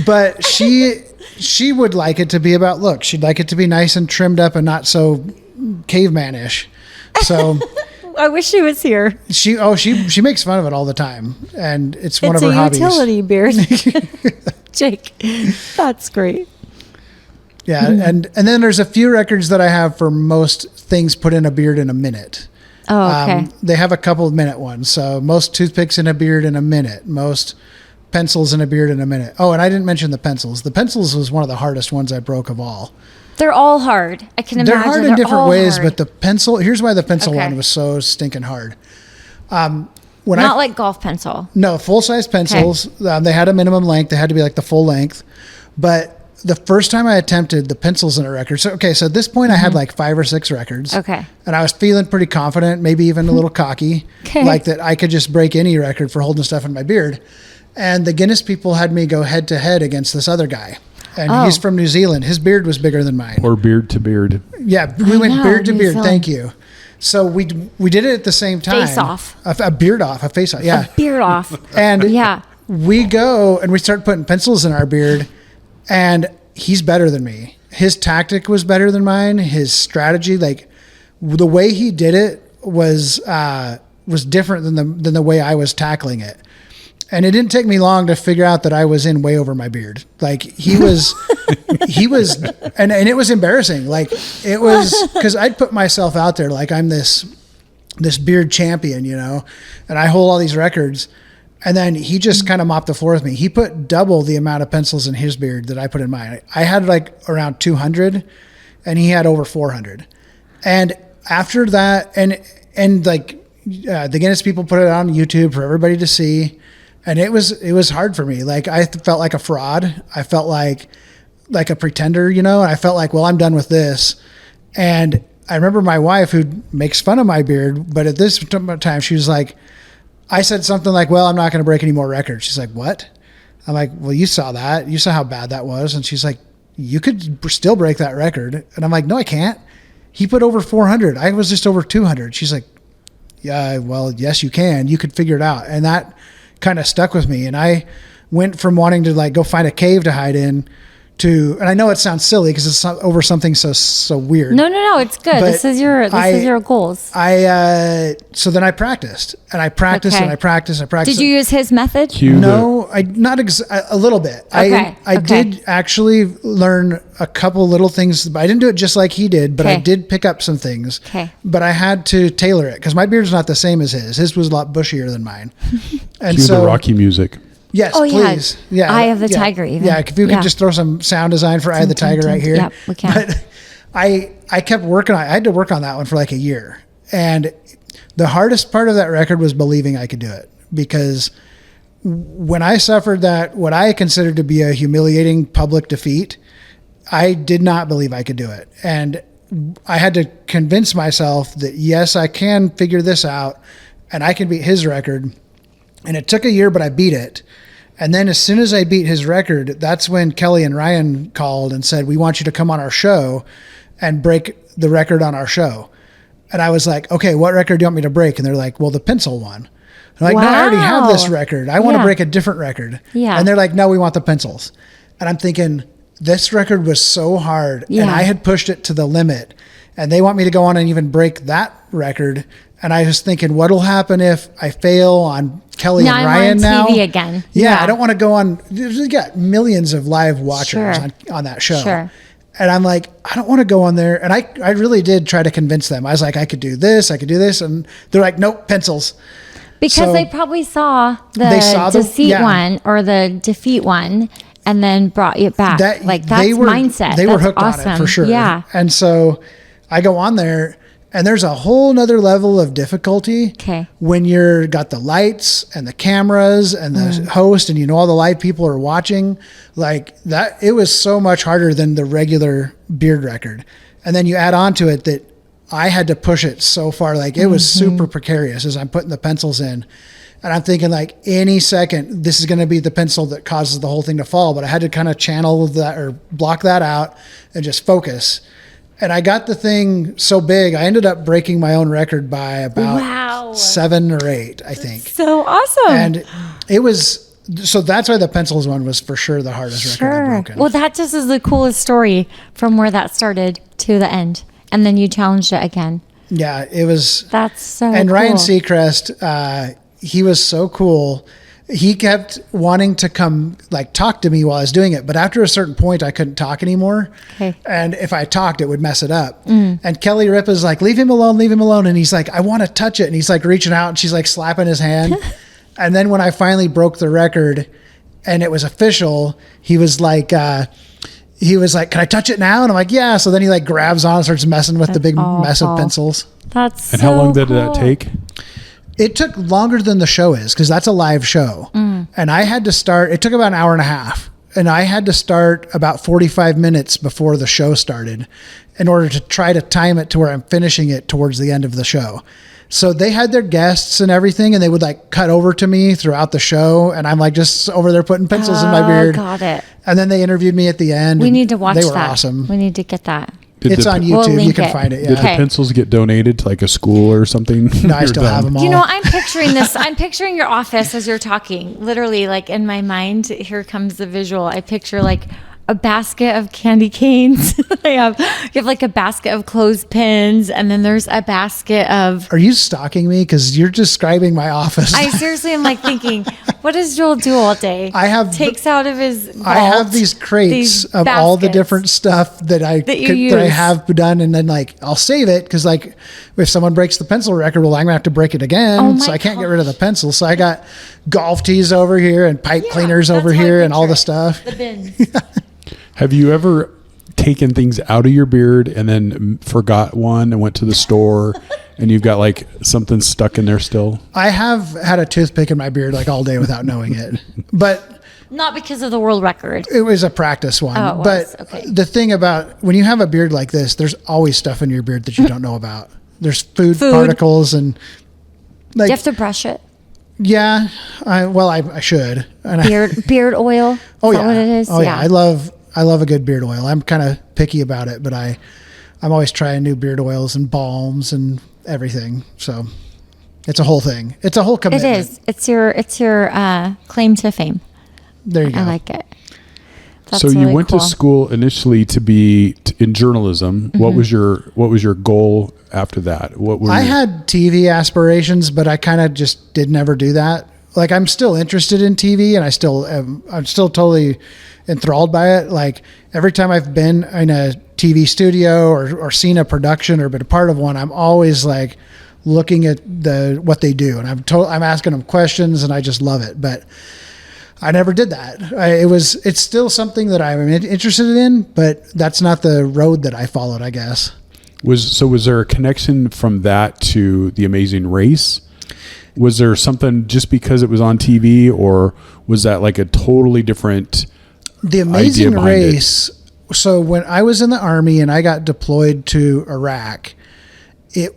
But she would like it to be about look. She'd like it to be nice and trimmed up and not so cavemanish. So I wish she was here. she makes fun of it all the time, and it's one of her hobbies. It's a utility beard. Jake, that's great. Yeah, and then there's a few records that I have for most things put in a beard in a minute. Oh, okay. They have a couple of minute ones. So most toothpicks in a beard in a minute. Most pencils in a beard in a minute. Oh, and I didn't mention the pencils. The pencils was one of the hardest ones I broke of all. They're all hard. I can imagine. They're hard in different all ways, hard. but the pencil, here's why the pencil Okay. one was so stinking hard. Not like golf pencil. No, full-size pencils. They had a minimum length. They had to be like the full length. But the first time I attempted the pencils in a record, so at this point I had like 5 or 6 records. Okay. And I was feeling pretty confident, maybe even a little cocky, Okay. like that I could just break any record for holding stuff in my beard. And the Guinness people had me go head to head against this other guy. and he's from New Zealand. His beard was bigger than mine. Or beard to beard. Yeah, we went beard to New beard. Zealand. Thank you. So we did it at the same time. Face off. A beard off, a face off. Yeah. A beard off. And Yeah. we go and we start putting pencils in our beard, and he's better than me. His tactic was better than mine. His strategy, like the way he did it was different than the way I was tackling it. And it didn't take me long to figure out that I was in way over my beard. Like he was, and it was embarrassing. Like it was, cause I'd put myself out there like I'm this beard champion, you know, and I hold all these records. And then he just kind of mopped the floor with me. He put double the amount of pencils in his beard that I put in mine. I had like around 200 and he had over 400. And after that, and like the Guinness people put it on YouTube for everybody to see. And it was hard for me. Like I felt like a fraud. I felt like a pretender, you know, and I felt like, well, I'm done with this. And I remember my wife, who makes fun of my beard, but at this time she was like, I said something like, well, I'm not going to break any more records. She's like, what? I'm like, well, you saw that. You saw how bad that was. And she's like, you could still break that record. And I'm like, no, I can't. He put over 400. I was just over 200. She's like, yeah, well, yes, you can. You could figure it out. And that kind of stuck with me. And I went from wanting to like go find a cave to hide in to, and I know it sounds silly because it's over something so weird. No, it's good. But This is your goals. So then I practiced and I practiced and I practiced. Did you use his method? No, a little bit. Okay. I did actually learn a couple little things, but I didn't do it just like he did, but I did pick up some things. Okay. But I had to tailor it because my beard's not the same as his. His was a lot bushier than mine. And Cue so the Rocky music. yes, Oh, yeah. please. Yeah. Eye of the Tiger even. Yeah. If you could just throw some sound design for Eye of the Tiger right here. Yep, we can. But I kept working on it. I had to work on that one for like a year. And the hardest part of that record was believing I could do it, because when I suffered that, what I considered to be a humiliating public defeat, I did not believe I could do it. And I had to convince myself that, yes, I can figure this out and I can beat his record. And it took a year, but I beat it. And then as soon as I beat his record, that's when Kelly and Ryan called and said, we want you to come on our show and break the record on our show. And I was like, okay, what record do you want me to break? And they're like, well, the pencil one. I'm like, no, I already have this record. I want to break a different record. Yeah. And they're like, no, we want the pencils. And I'm thinking, this record was so hard. Yeah. And I had pushed it to the limit. And they want me to go on and even break that record. And I was thinking, what'll happen if I fail on Kelly and Ryan now? TV again. Yeah, I don't want to go on. You got millions of live watchers on that show. Sure. And I'm like, I don't want to go on there. And I really did try to convince them. I was like, I could do this. And they're like, nope, pencils. Because they probably saw the deceit one or the defeat one and then brought it back. That's mindset. They were hooked on it for sure. Yeah. And so I go on there, and there's a whole nother level of difficulty when you're got the lights and the cameras and the host, and all the live people are watching. Like that, it was so much harder than the regular beard record. And then you add on to it that I had to push it so far. Like it was super precarious as I'm putting the pencils in. And I'm thinking like any second, this is going to be the pencil that causes the whole thing to fall. But I had to kind of channel that or block that out and just focus. And I got the thing so big, I ended up breaking my own record by about 7 or 8, I think. So awesome. And it was, so that's why the pencils one was for sure the hardest record I've broken. Well, that just is the coolest story from where that started to the end. And then you challenged it again. Yeah, it was. That's so And cool. Ryan Seacrest, he was so cool. He kept wanting to come like talk to me while I was doing it. But after a certain point, I couldn't talk anymore. Okay. And if I talked, it would mess it up. And Kelly Ripa's like, leave him alone. And he's like, I want to touch it. And he's like reaching out and she's like slapping his hand. And then when I finally broke the record and it was official, he was like, can I touch it now? And I'm like, yeah. So then he like grabs on and starts messing with the big mess of pencils. That's And how long did that take? It took longer than the show is because that's a live show. And I had to start, it took about an hour and a half. And I had to start about 45 minutes before the show started in order to try to time it to where I'm finishing it towards the end of the show. So they had their guests and everything, and they would like cut over to me throughout the show, and I'm like just over there putting pencils in my beard. Got it. And then they interviewed me at the end. We need to watch that. They were awesome. We need to get that. It's on We'll YouTube. You link can it. find it. Did Yeah. the pencils get donated to like a school or something? No, I still have them all. You know, I'm picturing this. I'm picturing your office as you're talking. Literally, like in my mind, here comes the visual. I picture like a basket of candy canes. You have like a basket of clothespins, and then there's a basket of. Are you stalking me? Because you're describing my office. I seriously am like thinking, what does Joel do all day? Takes out of his vault, I have these crates of all the different stuff that I have done, and then like I'll save it because like if someone breaks the pencil record, well, I'm gonna have to break it again, so I can't get rid of the pencil. So I got golf tees over here and pipe cleaners over here and all the stuff. The bins. Have you ever taken things out of your beard and then forgot one and went to the store and you've got like something stuck in there still? I have had a toothpick in my beard like all day without knowing it, but Not because of the world record. it was a practice one. Oh, it was. Okay. The thing about when you have a beard like this, there's always stuff in your beard that you don't know about. There's food particles and Do like you have to brush it? yeah. I should. And Beard oil? Oh Is yeah. that what it is? Oh yeah. I love a good beard oil. I'm kind of picky about it, but I'm always trying new beard oils and balms and everything. So it's a whole thing. It's a whole commitment. It is. It's your claim to fame. There you go. I like it. That's So you really went cool. to school initially to be in journalism. Mm-hmm. What was your goal after that? What were I had TV aspirations, but I kind of just did never do that. Like I'm still interested in TV, and I'm still totally enthralled by it. Like every time I've been in a TV studio or seen a production or been a part of one, I'm always like looking at what they do, and I'm asking them questions, and I just love it. But I never did that. It's still something that I'm interested in, but that's not the road that I followed, I guess. Was there a connection from that to The Amazing Race? Was there something just because it was on TV, or was that like a totally different The Amazing Race? So when I was in the Army and I got deployed to Iraq,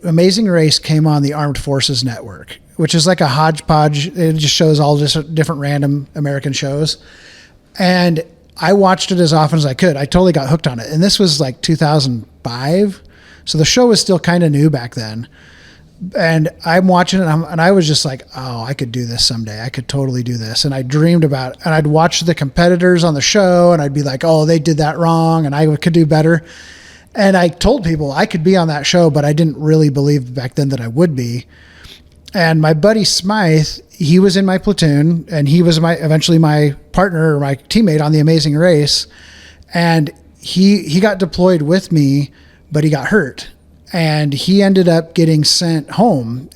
Amazing Race came on the Armed Forces Network, which is like a hodgepodge. It just shows all different random American shows. And I watched it as often as I could. I totally got hooked on it. And this was like 2005. So the show was still kind of new back then. And I'm watching it and I was just like, oh, I could do this someday. I could totally do this. And I dreamed about it. And I'd watch the competitors on the show and I'd be like, oh, they did that wrong and I could do better. And I told people I could be on that show, but I didn't really believe back then that I would be. And my buddy Smythe, he was in my platoon and he was eventually my partner or my teammate on The Amazing Race. And he got deployed with me, but he got hurt. And he ended up getting sent home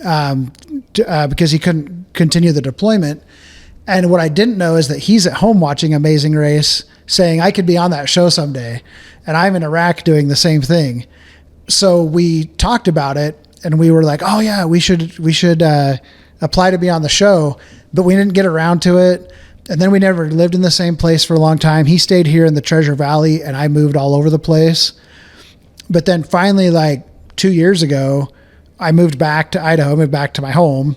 because he couldn't continue the deployment. And what I didn't know is that he's at home watching Amazing Race saying, I could be on that show someday. And I'm in Iraq doing the same thing. So we talked about it and we were like, oh yeah, we should apply to be on the show. But we didn't get around to it. And then we never lived in the same place for a long time. He stayed here in the Treasure Valley and I moved all over the place. But then finally, like 2 years ago, I moved back to Idaho, moved back to my home.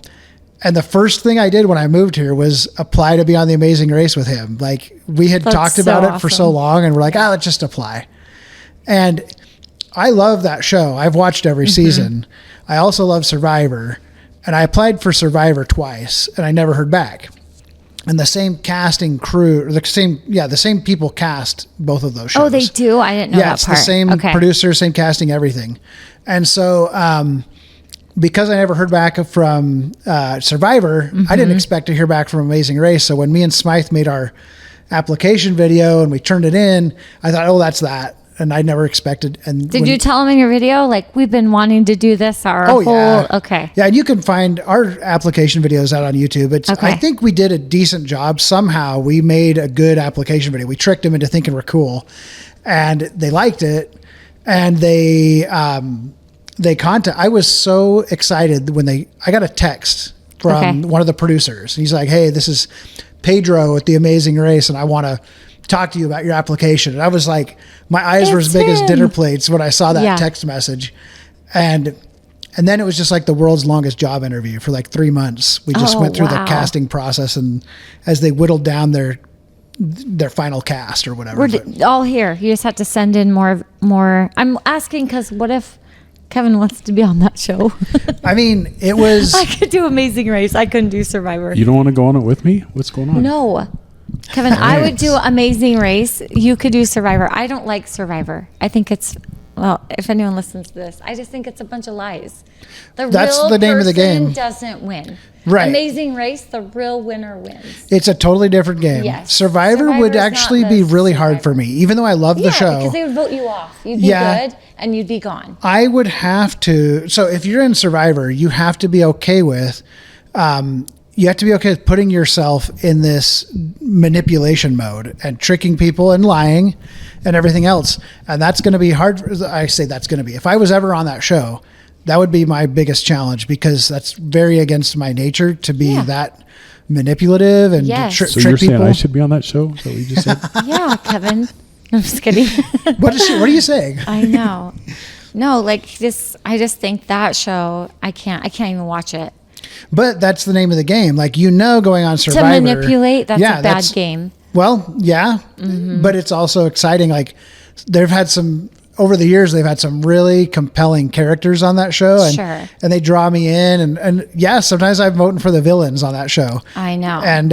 And the first thing I did when I moved here was apply to be on The Amazing Race with him. Like we had talked about it for so long and we're like, let's just apply. And I love that show. I've watched every season. I also love Survivor. And I applied for Survivor twice and I never heard back. And the same casting crew, or the same people cast both of those shows. Oh, they do? I didn't know that part. Yeah, it's the same producer, same casting, everything. And so because I never heard back from Survivor, I didn't expect to hear back from Amazing Race. So when me and Smythe made our application video and we turned it in, I thought, oh, that's that. And I never expected. And did you tell him in your video, like, we've been wanting to do this Okay. Yeah, and you can find our application videos out on YouTube. I think we did a decent job. Somehow we made a good application video. We tricked them into thinking we're cool. And they liked it. And I was so excited when I got a text from one of the producers. He's like, hey, this is Pedro at The Amazing Race, and I want to talk to you about your application. And I was like, my eyes were as big as dinner plates when I saw that text message. And And then it was just like the world's longest job interview for like 3 months. We just went through the casting process, and as they whittled down their final cast or whatever. We're all here. You just have to send in more. I'm asking because what if Kevin wants to be on that show? I mean, it was. I could do Amazing Race. I couldn't do Survivor. You don't want to go on it with me? What's going on? No. Kevin, I would do Amazing Race. You could do Survivor. I don't like Survivor. I think it's, well, if anyone listens to this, I just think it's a bunch of lies. That's the name of the game. Doesn't win. Right. Amazing Race, the real winner wins. It's a totally different game. Yes. Survivor would actually be really hard for me, even though I love the show. Because they would vote you off. You'd be good and you'd be gone. I would have to. So if you're in Survivor, you have to be okay with. You have to be okay with putting yourself in this manipulation mode and tricking people and lying and everything else. And that's going to be hard. I say that's going to be. If I was ever on that show, that would be my biggest challenge, because that's very against my nature to be that manipulative and to So trick you're people. saying I should be on that show? Is that what you just said? Yeah, Kevin. I'm just kidding. What are you saying? I know. No, like this, I just think that show, I can't even watch it. But that's the name of the game. Like, going on Survivor. To manipulate, that's a bad game. Well, yeah, but it's also exciting. Like, over the years, they've had some really compelling characters on that show. And, and they draw me in. And yeah, sometimes I'm voting for the villains on that show. I know. And,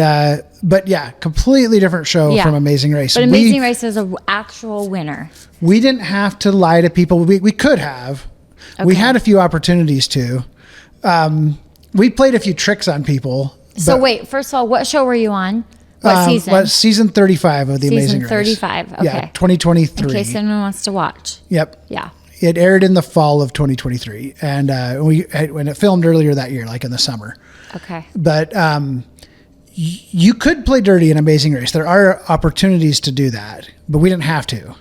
but yeah, completely different show from Amazing Race. But Amazing Race is an actual winner. We didn't have to lie to people. We could have. Okay. We had a few opportunities to. We played a few tricks on people. So wait, first of all, what show were you on? What season? Season 35 of The Amazing Race. Season 35, okay. Yeah, 2023. In case anyone wants to watch. Yep. Yeah. It aired in the fall of 2023. And when it filmed earlier that year, like in the summer. Okay. But you could play dirty in Amazing Race. There are opportunities to do that, but we didn't have to.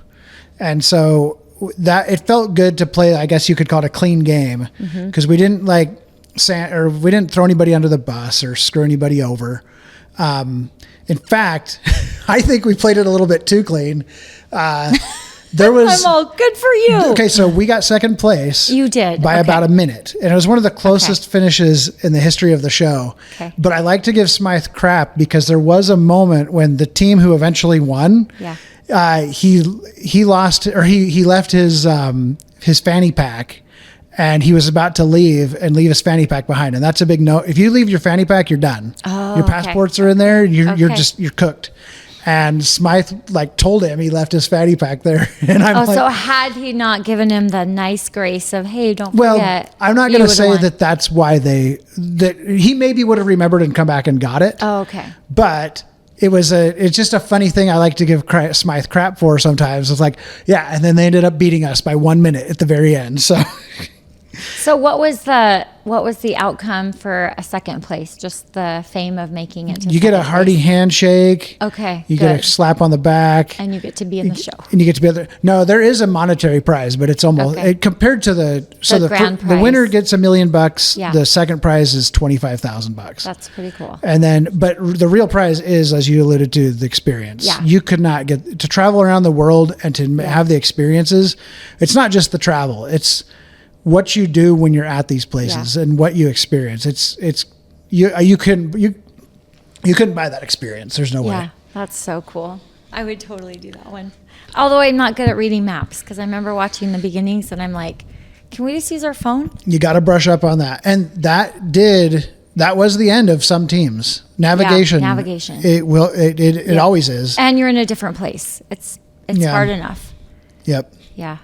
And so it felt good to play, I guess you could call it a clean game, because we didn't we didn't throw anybody under the bus or screw anybody over. In fact, I think we played it a little bit too clean. There was. I'm all good for you. Okay, so we got second place. You did by about a minute, and it was one of the closest finishes in the history of the show. Okay. But I like to give Smythe crap, because there was a moment when the team who eventually won. Yeah. He lost, or he left his fanny pack. And he was about to leave his fanny pack behind. And that's a big no. If you leave your fanny pack, you're done. Oh, your passports are in there. You're cooked. And Smythe told him he left his fanny pack there. And I'm so had he not given him the nice grace of, hey, don't forget. Well, I'm not going to say that that's why that he maybe would have remembered and come back and got it. Oh, okay. But it's just a funny thing I like to give Smythe crap for sometimes. It's like, yeah. And then they ended up beating us by 1 minute at the very end. So what was the outcome for a second place? Just the fame of making it to you get a hearty handshake. Okay. You get a slap on the back. And you get to be in the show. And you get to be there. No, there is a monetary prize, but it's almost compared to the grand prize. The winner gets $1 million. Yeah. The second prize is $25,000. That's pretty cool. And then, but the real prize is, as you alluded to, the experience. Yeah. You could not get to travel around the world and to have the experiences. It's not just the travel. It's what you do when you're at these places and what you experience. You couldn't buy that experience. There's no way. Yeah, that's so cool. I would totally do that one. Although I'm not good at reading maps, because I remember watching the beginnings and I'm like, can we just use our phone? You got to brush up on that. And that was the end of some teams. Navigation. Yeah, navigation. It always is. And you're in a different place. It's hard enough. Yep. Yeah.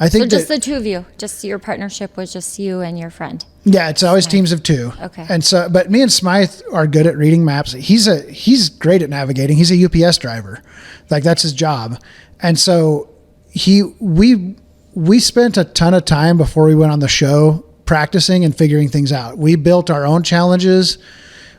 I think so just the two of you, just your partnership was just you and your friend. Yeah, it's always teams of two. Okay. And so, but me and Smythe are good at reading maps. He's great at navigating. He's a UPS driver, like that's his job. And so we spent a ton of time before we went on the show practicing and figuring things out. We built our own challenges.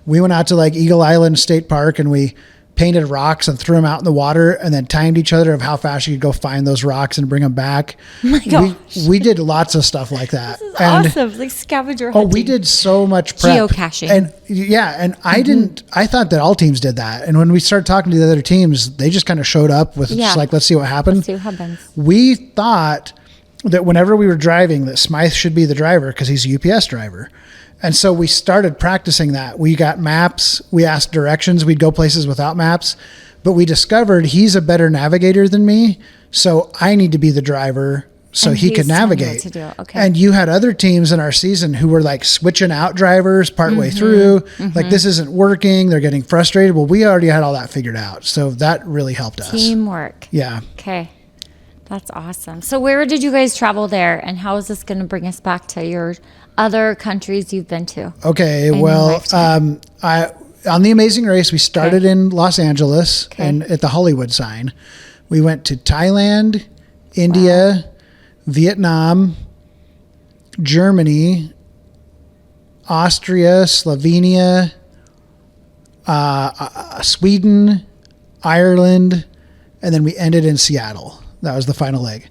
We went out to like Eagle Island State Park and we painted rocks and threw them out in the water and then timed each other of how fast you could go find those rocks and bring them back. Oh my gosh. We did lots of stuff like that. This is awesome. Like scavenger hunting. Oh, we did so much prep. Geocaching. And I thought that all teams did that. And when we started talking to the other teams, they just kind of showed up with just like, let's see what happens. Let's see what happens. We thought that whenever we were driving, that Smythe should be the driver because he's a UPS driver. And so we started practicing that. We got maps. We asked directions. We'd go places without maps. But we discovered he's a better navigator than me. So I need to be the driver so And he could he's telling you what navigate. to do. Okay. And you had other teams in our season who were like switching out drivers partway through. Like, this isn't working. They're getting frustrated. Well, we already had all that figured out. So that really helped us. Teamwork. Yeah. Okay. That's awesome. So where did you guys travel there, and how is this going to bring us back to your other countries you've been to? Okay. in your Well, lifetime? on the Amazing Race, we started in Los Angeles Okay. and at the Hollywood sign. We went to Thailand, India, Vietnam, Germany, Austria, Slovenia, Sweden, Ireland, and then we ended in Seattle. That was the final leg.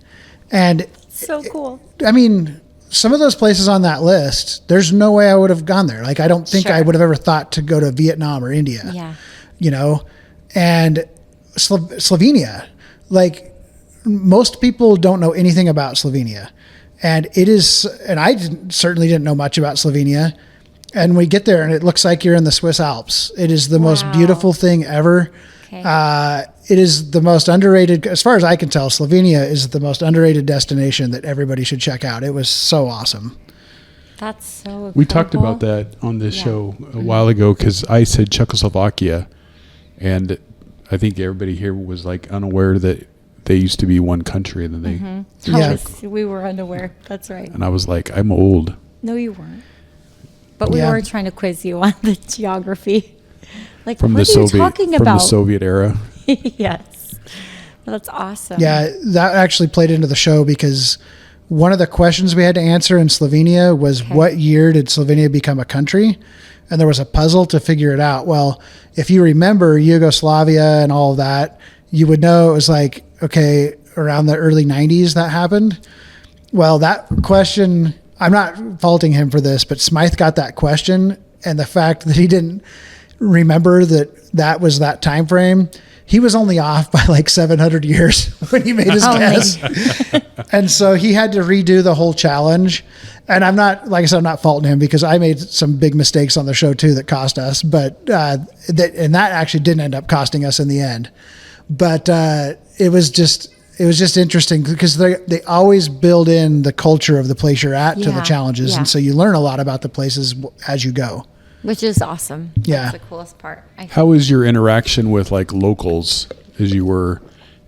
And So cool. I mean, some of those places on that list, there's no way I would have gone there. Like, I don't think I Sure. would have ever thought to go to Vietnam or India. Yeah. You know, and Slovenia, like, most people don't know anything about Slovenia. And it is, and I certainly didn't know much about Slovenia. And we get there and it looks like you're in the Swiss Alps. It is the most Wow. beautiful thing ever. Okay. It is the most underrated, as far as I can tell, Slovenia is the most underrated destination that everybody should check out. It was so awesome. That's so incredible. We talked about that on this Yeah. show a while ago because I said Czechoslovakia, and I think everybody here was like unaware that they used to be one country, and then they Yeah. We were unaware. That's right. and I was like, I'm old. No, you weren't. But we Yeah. were trying to quiz you on the geography. Like, From what the are you Soviet talking from about? the Soviet era. Yes. That's awesome. Yeah, that actually played into the show because one of the questions we had to answer in Slovenia was what year did Slovenia become a country? And there was a puzzle to figure it out. Well, if you remember Yugoslavia and all of that, you would know it was like, okay, around the early 90s that happened. Well, that question, I'm not faulting him for this, but Smythe got that question, and the fact that he didn't remember that was that time frame, he was only off by like 700 years when he made his guess. And so he had to redo the whole challenge. And I'm not, like I said, I'm not faulting him because I made some big mistakes on the show too that cost us, but that actually didn't end up costing us in the end. But it was just interesting because they always build in the culture of the place you're at to the Yeah, challenges. yeah. And so you learn a lot about the places as you go. Which is awesome. Yeah. That's the coolest part. I think. How was your interaction with like locals as you were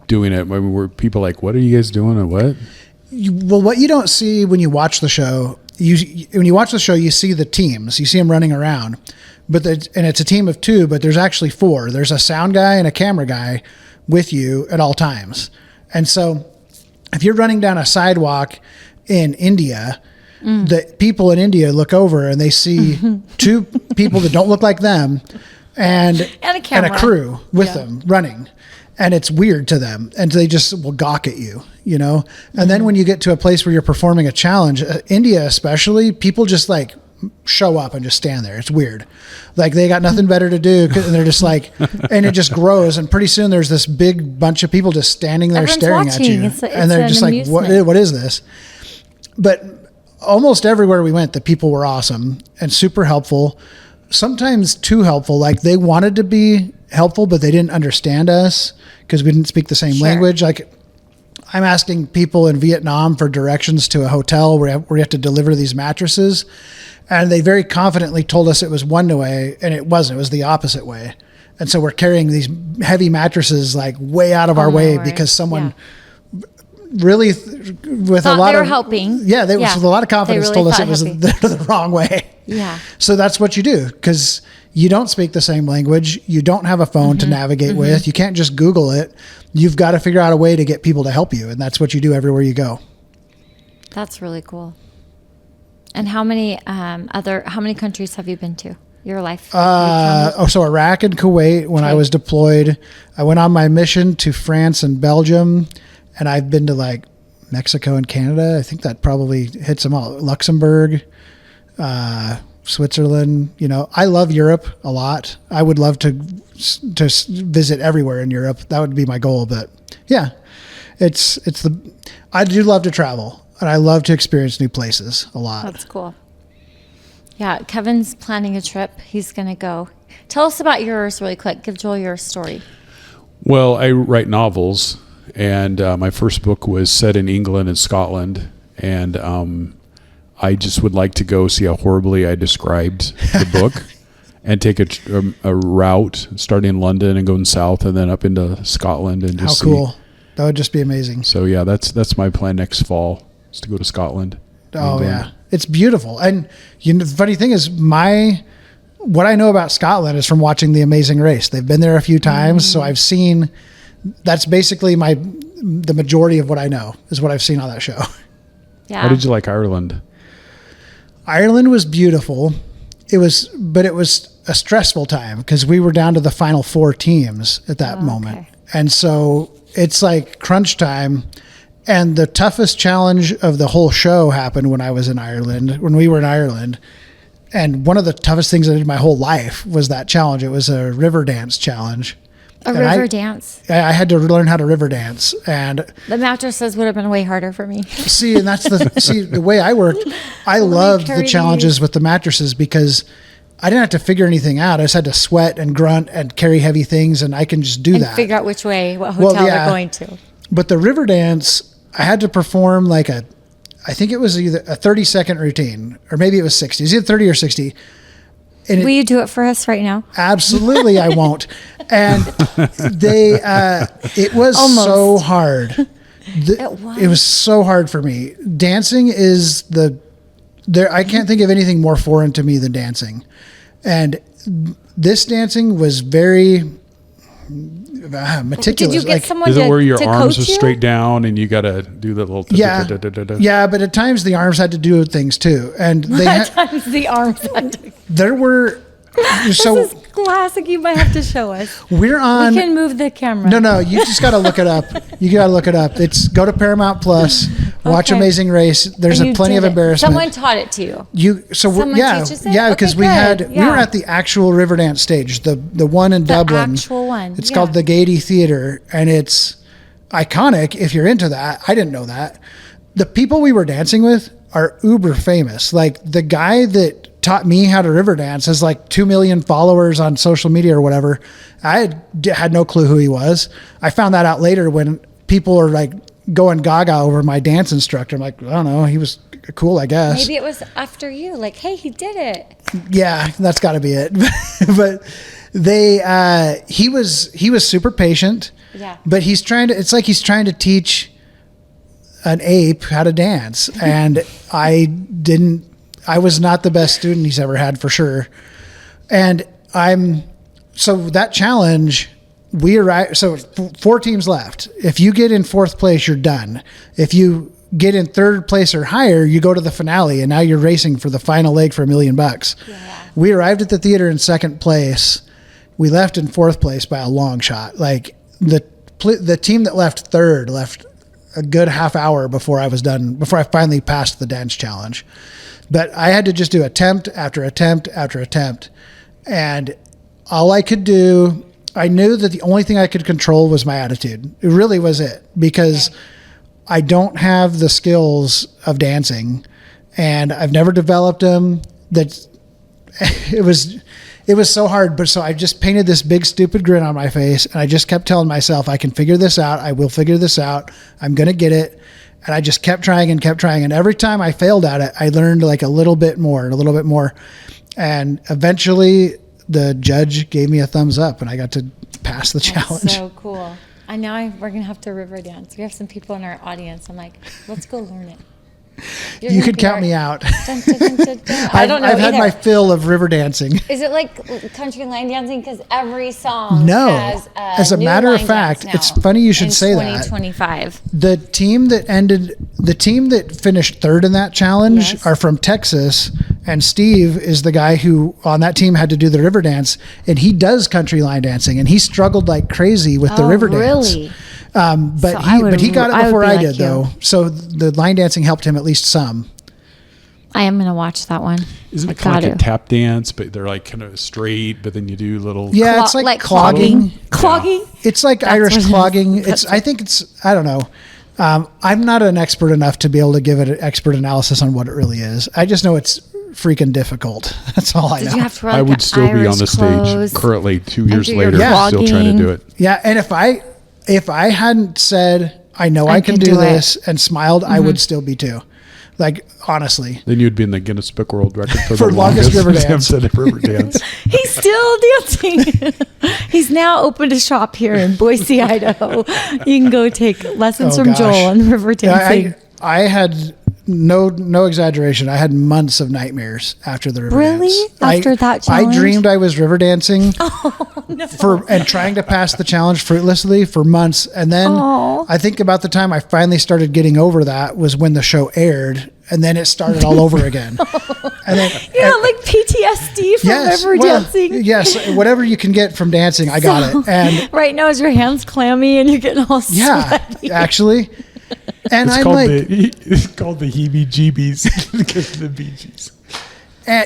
doing it? I mean, were people like, "What are you guys doing?" or what? Well, what you don't see when you watch the show, when you watch the show, you see the teams. You see them running around, and it's a team of two, but there's actually four. There's a sound guy and a camera guy with you at all times. And so if you're running down a sidewalk in India, the people in India look over and they see two people that don't look like them and And a camera. crew with them running. And it's weird to them. And they just will gawk at you, you know? And then when you get to a place where you're performing a challenge, India especially, people just like show up and just stand there. It's weird. Like they got nothing better to do. And they're just like, and it just grows. And pretty soon there's this big bunch of people just standing there Everyone's staring watching. at you. It's And they're an just like, amusement. what is this? But almost everywhere we went, the people were awesome and super helpful. Sometimes too helpful. Like they wanted to be helpful, but they didn't understand us because we didn't speak the same Sure. language. Like I'm asking people in Vietnam for directions to a hotel where you have to deliver these mattresses. And they very confidently told us it was one way, and it wasn't. It was the opposite way. And so we're carrying these heavy mattresses like way out of our my way word. because someone Yeah. really with Thought a lot they were of helping. Yeah, they Yeah. with a lot of confidence They told really us it thought was helping. the wrong way. Yeah. So that's what you do because you don't speak the same language. You don't have a phone to navigate with. You can't just Google it. You've got to figure out a way to get people to help you. And that's what you do everywhere you go. That's really cool. And how many countries have you been to? Your life? So Iraq and Kuwait, when I Okay. was deployed, I went on my mission to France and Belgium, and I've been to like Mexico and Canada. I think that probably hits them all. Luxembourg, Switzerland. You know, I love Europe a lot. I would love to visit everywhere in Europe. That would be my goal. But yeah, I do love to travel. and I love to experience new places a lot. That's cool. Yeah, Kevin's planning a trip. He's going to go. Tell us about yours really quick. Give Joel your story. Well, I write novels, and my first book was set in England and Scotland, and I just would like to go see how horribly I described the book and take a route starting in London and going south and then up into Scotland and just How cool. That would just be amazing. So yeah, that's my plan next fall, is to go to Scotland. Oh yeah. It's beautiful. And the funny thing is what I know about Scotland is from watching The Amazing Race. They've been there a few times, so I've seen, that's basically the majority of what I know is what I've seen on that show. Yeah. How did you like Ireland? Ireland was beautiful. But it was a stressful time because we were down to the final 4 teams at that moment. Okay. And so it's like crunch time. And the toughest challenge of the whole show happened when we were in Ireland. And one of the toughest things I did my whole life was that challenge. It was a river dance challenge. River dance. I had to learn how to river dance, and The mattresses would have been way harder for me. and that's the way I worked. I loved the challenges with the mattresses because I didn't have to figure anything out. I just had to sweat and grunt and carry heavy things, and I can just do that. Figure out what hotel they're going to. But the river dance, I had to perform I think it was either a 30-second routine, or maybe it was 60. Is it 30 or 60? And Will you do it for us right now? Absolutely, I won't. And it was so hard. It was so hard for me. Dancing is I can't think of anything more foreign to me than dancing. And this dancing was very meticulous. Did you get someone is it where your to arms are coach you? straight down and you got to do the little Yeah, but at times the arms had to do things too. And Sometimes the arms had to. There were This is classic. You might have to show us. We're on. We can move the camera. No, you just got to look it up. You got to look it up. Go to Paramount Plus, watch Okay. Amazing Race. There's plenty of embarrassment. Someone taught it to you. Someone teaches it? Because Okay, we were at the actual Riverdance stage, the one in Dublin. Actual one. It's called the Gaiety Theater, and it's iconic if you're into that. I didn't know that. The people we were dancing with are uber famous. Like the guy that taught me how to river dance has like 2 million followers on social media or whatever. I had no clue who he was. I found that out later when people are like going gaga over my dance instructor. I'm like, I don't know. He was cool, I guess. Maybe it was after you. Like, hey, he did it. Yeah, that's got to be it. But he was super patient. Yeah. But it's like he's trying to teach an ape how to dance. And I was not the best student he's ever had, for sure. And so that challenge, we arrived, so 4 teams left. If you get in 4th place, you're done. If you get in 3rd place or higher, you go to the finale, and now you're racing for the final leg for $1 million. Yeah. We arrived at the theater in 2nd place. We left in 4th place by a long shot. Like the team that left 3rd left a good half hour before I was done, before I finally passed the dance challenge. But I had to just do attempt after attempt after attempt. And all I could do, I knew that the only thing I could control was my attitude. It really was it, because I don't have the skills of dancing, and I've never developed them. It was so hard, but so I just painted this big stupid grin on my face, and I just kept telling myself, I can figure this out. I will figure this out. I'm going to get it. And I just kept trying. And every time I failed at it, I learned like a little bit more. And eventually the judge gave me a thumbs up, and I got to pass the challenge. That's so cool. I know we're going to have to river dance. We have some people in our audience. I'm like, let's go learn it. You could count me out. Dun, dun, dun, dun, dun. I don't know I've had either. my fill of river dancing. Is it like country line dancing? Because every song No. has As a new matter of line fact, dance it's now funny you should say that. In 2025. The team that finished 3rd in that challenge Yes. are from Texas, and Steve is the guy who on that team had to do the river dance, and he does country line dancing, and he struggled like crazy with the river dance. Really? But he got it before I did, like though. So the line dancing helped him at least some. I am going to watch that one. Isn't it kind of like a tap dance, but they're like kind of straight, but then you do little... Yeah, it's like clogging. Clogging? It's like That's Irish what it is. clogging. I don't know. I'm not an expert enough to be able to give it an expert analysis on what it really is. I just know it's freaking difficult. That's all I know. Did you have to wear, I like, would still be on the clothes stage currently 2 years do your later, still trying to do it. Yeah, and if I hadn't said I know I can do this and smiled, I would still be too. Like, honestly. Then you'd be in the Guinness Book World Record for For the longest river dance. river dance. He's still dancing. He's now opened a shop here in Boise, Idaho. You can go take lessons from gosh. Joel on river dancing. Yeah, I had no exaggeration. I had months of nightmares after the river Really? dance. After that challenge? I dreamed I was river dancing No. and trying to pass the challenge fruitlessly for months. And then Aw. I think about the time I finally started getting over that was when the show aired, and then it started all over again. And then Like PTSD from river dancing. Yes, whatever you can get from dancing, I got it. And right now, is your hands clammy and you're getting all sweaty? actually. And It's I'm called, like, it's called the heebie-jeebies because of the Bee Gees.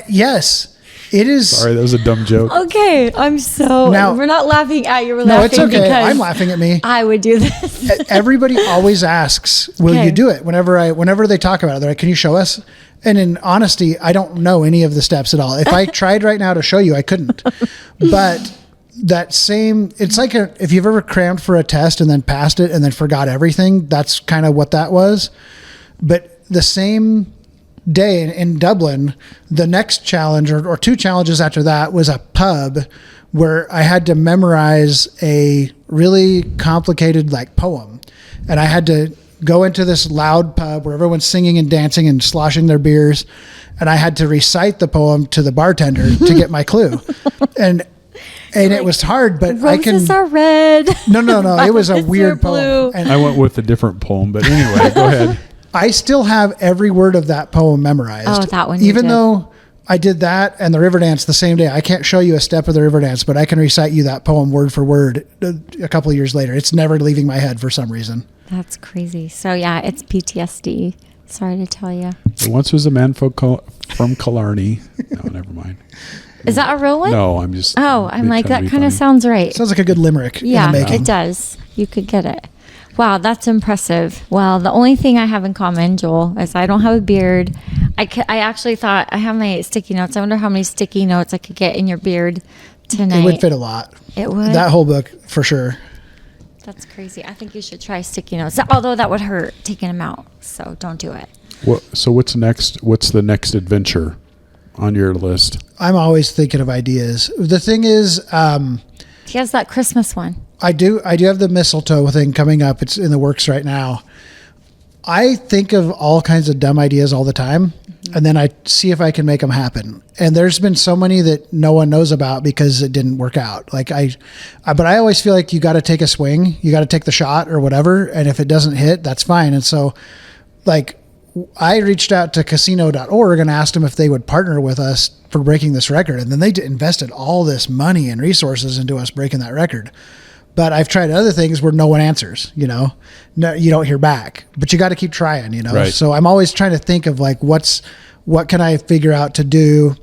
yes, it is. Sorry, that was a dumb joke. Okay, I'm so. Now- we're not laughing at you. We're No, laughing it's okay. because I'm laughing at me. I would do this. Everybody always asks, "Will Okay. you do it?" Whenever they talk about it, they're like, "Can you show us?" And in honesty, I don't know any of the steps at all. If I tried right now to show you, I couldn't. But it's like if you've ever crammed for a test and then passed it and then forgot everything, that's kind of what that was. But the same day in Dublin, the next challenge or two challenges after that was a pub where I had to memorize a really complicated poem, and I had to go into this loud pub where everyone's singing and dancing and sloshing their beers, and I had to recite the poem to the bartender to get my clue. And it was hard, but Roses are red. No. It was a Violets are weird blue. poem. And I went with a different poem, but anyway, go ahead. I still have every word of that poem memorized. Oh, that one you Even did. though I did that and the river dance the same day, I can't show you a step of the river dance, but I can recite you that poem word for word a couple of years later. It's never leaving my head for some reason. That's crazy. So yeah, it's PTSD. Sorry to tell you. There once was a man from Killarney. No, never mind. Is that a real one? No, I'm just. Oh, I'm like, trying to that be kind of funny. sounds right. Sounds like a good limerick Yeah, in the making. it does. You could get it. Wow, that's impressive. Well, the only thing I have in common, Joel, is I don't have a beard. I actually thought I have my sticky notes. I wonder how many sticky notes I could get in your beard tonight. It would fit a lot. It would? That whole book, for sure. That's crazy. I think you should try sticky notes. Although that would hurt taking them out. So don't do it. So what's next? What's the next adventure on your list? I'm always thinking of ideas. The thing is, He has that Christmas one. I do have the mistletoe thing coming up. It's in the works right now. I think of all kinds of dumb ideas all the time, and then I see if I can make them happen. And there's been so many that no one knows about because it didn't work out. But I always feel like you got to take a swing, you got to take the shot or whatever. And if it doesn't hit, that's fine. And so, I reached out to casino.org and asked them if they would partner with us for breaking this record. And then they invested all this money and resources into us breaking that record. But I've tried other things where no one answers, No, you don't hear back, but you got to keep trying, Right. So I'm always trying to think of what can I figure out to do?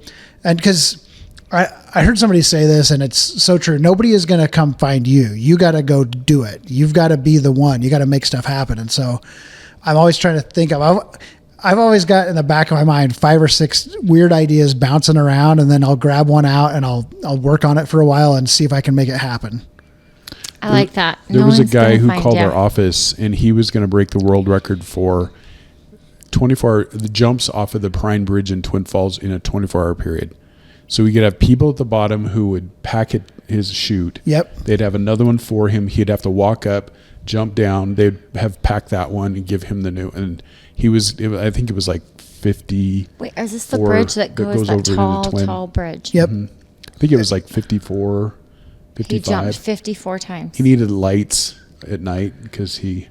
And cause I heard somebody say this and it's so true. Nobody is going to come find you. You got to go do it. You've got to be the one. You got to make stuff happen. And so I'm always trying to think of, I've always got in the back of my mind 5 or 6 weird ideas bouncing around, and then I'll grab one out and I'll work on it for a while and see if I can make it happen. I like that. There No was a one's guy gonna who find called you. our office, and he was going to break the world record for 24 the jumps off of the Pine Bridge in Twin Falls in a 24-hour period. So we could have people at the bottom who would pack his chute. Yep. They'd have another one for him. He'd have to walk up, jump down. They'd have packed that one and give him the new. And I think it was like 50. Wait, is this the bridge that goes that over to the tall, Twin. tall bridge? Yep. I think it was like 54, 55. He jumped 54 times. He needed lights at night to see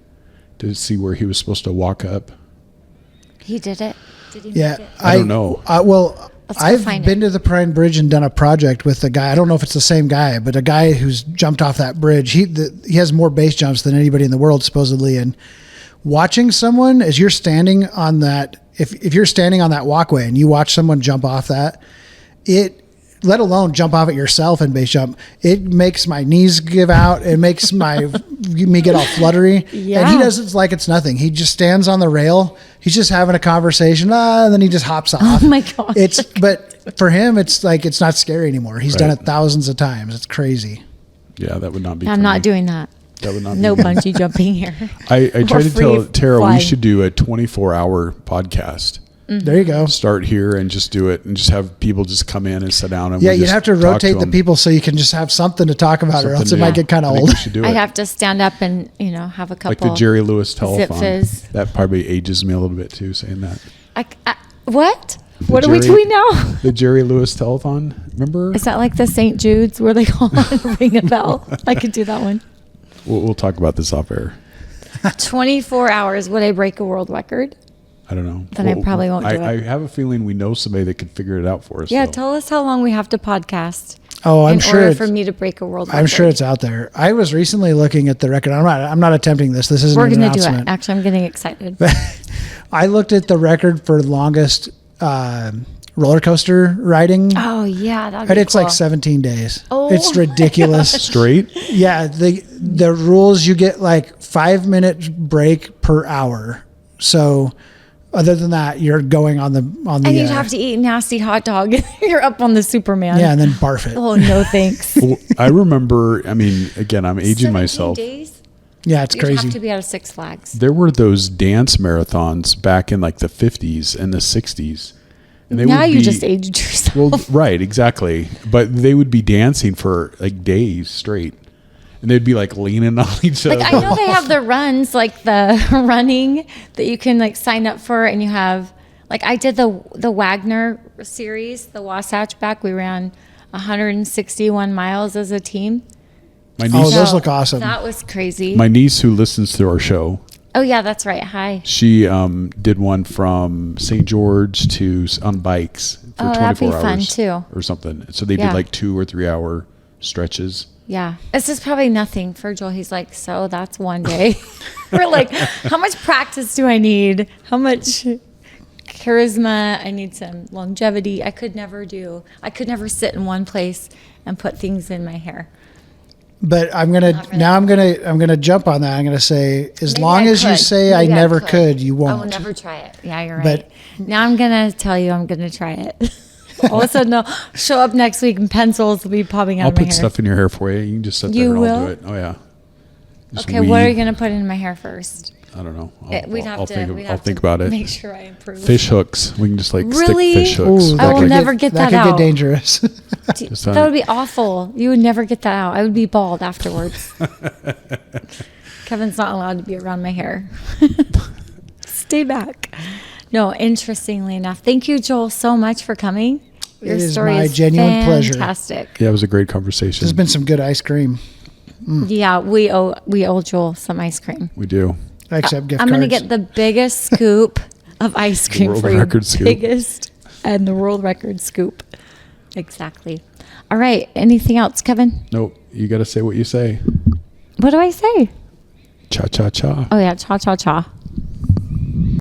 where he was supposed to walk up. He did it? Did he Yeah. make it? I don't know. Let's go I've find been it. to the Pine Bridge and done a project with a guy. I don't know if it's the same guy, but a guy who's jumped off that bridge. He has more base jumps than anybody in the world, supposedly. And watching someone as you're standing on that, if you're standing on that walkway and you watch someone jump off that, it let alone jump off it yourself and base jump. It makes my knees give out. It makes me get all fluttery. Yeah. And he does it like it's nothing. He just stands on the rail. He's just having a conversation. And then he just hops off. Oh my gosh. But for him, it's like, it's not scary anymore. He's done it thousands of times. It's crazy. Yeah, that would not be. I'm not doing that. That would not. No be bungee jumping here. I tried to tell Tara flying. we should do a 24-hour podcast. There you go. Start here and just do it, and just have people just come in and sit down. And Yeah, we'll you'd just have to talk rotate the them. people so you can just have something to talk about, or else it might get kind I of think old. we should do it. I'd have to stand up and, have a couple. Like the Jerry Lewis telethon. fizz. That probably ages me a little bit too, saying that. What? The What are we Jerry- doing now? The Jerry Lewis telethon. Remember? Is that like the St. Jude's where they call it ring a bell? I could do that one. We'll talk about this off air. 24 hours. Would I break a world record? I don't know. Then I probably won't do it. I have a feeling we know somebody that could figure it out for us. Yeah, though. tell us how long we have to podcast. Oh, I'm in sure. order for me to break a world record. I'm sure it's out there. I was recently looking at the record. I'm not attempting this. This isn't We're an going to do it. announcement. Actually, I'm getting excited. I looked at the record for longest roller coaster riding, Oh, yeah. That'd and be it's cool. like 17 days. Oh. It's ridiculous. Straight? Yeah, the rules, you get like 5-minute break per hour. So other than that, you're going on the And you'd have to eat a nasty hot dog. You're up on the Superman. yeah, and then barf it. Oh, no thanks. Well, I remember, again, I'm aging 17 myself. days? Yeah, it's You'd crazy. have to be out of Six Flags. There were those dance marathons back in like the 50s and the 60s. And they Now would you be- just aged yourself. Well, right, exactly. But they would be dancing for like days straight. And they'd be like leaning on each other. Like, I know they have the runs, like the running that you can like sign up for, and you have like I did the Wagner series, the Wasatch back. We ran 161 miles as a team. My Oh, niece, those look awesome. That was crazy. my niece who listens to our show, Oh yeah, that's right. Hi. she did one from St. George to on bikes for Oh, 24 that'd be hours fun, too. or something. So they Yeah. did like 2 or 3 hour stretches. Yeah, this is probably nothing for Joel. He's like, so that's one day. We're like, how much practice do I need? How much charisma? I need some longevity. I could never sit in one place and put things in my hair. But I'm gonna jump on that. I'm gonna say, as Maybe long I as you could. say I Maybe never could, you I won't. will never try it. Yeah, you're But- right. Now I'm gonna tell you I'm gonna try it. All of a sudden, I'll show up next week and pencils will be popping out I'll of my put hair. stuff in your hair for you. You can just sit You there and will? I'll do it. Oh yeah. Just Okay, what are weed. you gonna put in my hair first? I don't know. We'll I'll think about it. Make sure I improve. Fish hooks. We can just like Really? stick fish hooks. Ooh, I will could never get that could out. get dangerous. Just on That it. would be awful. You would never get that out. I would be bald afterwards. Kevin's not allowed to be around my hair. Stay back. No, interestingly enough, thank you, Joel, so much for coming. Your It is story my is genuine pleasure. fantastic. Yeah, it was a great conversation. There's been some good ice cream. Yeah, we owe Joel some ice cream. We do. I accept gift I'm cards. going to get the biggest scoop of ice cream world for you. record scoop. Biggest and the world record scoop. Exactly. All right. Anything else, Kevin? Nope. You got to say what you say. What do I say? Cha cha cha. Oh, yeah. Cha, cha, cha.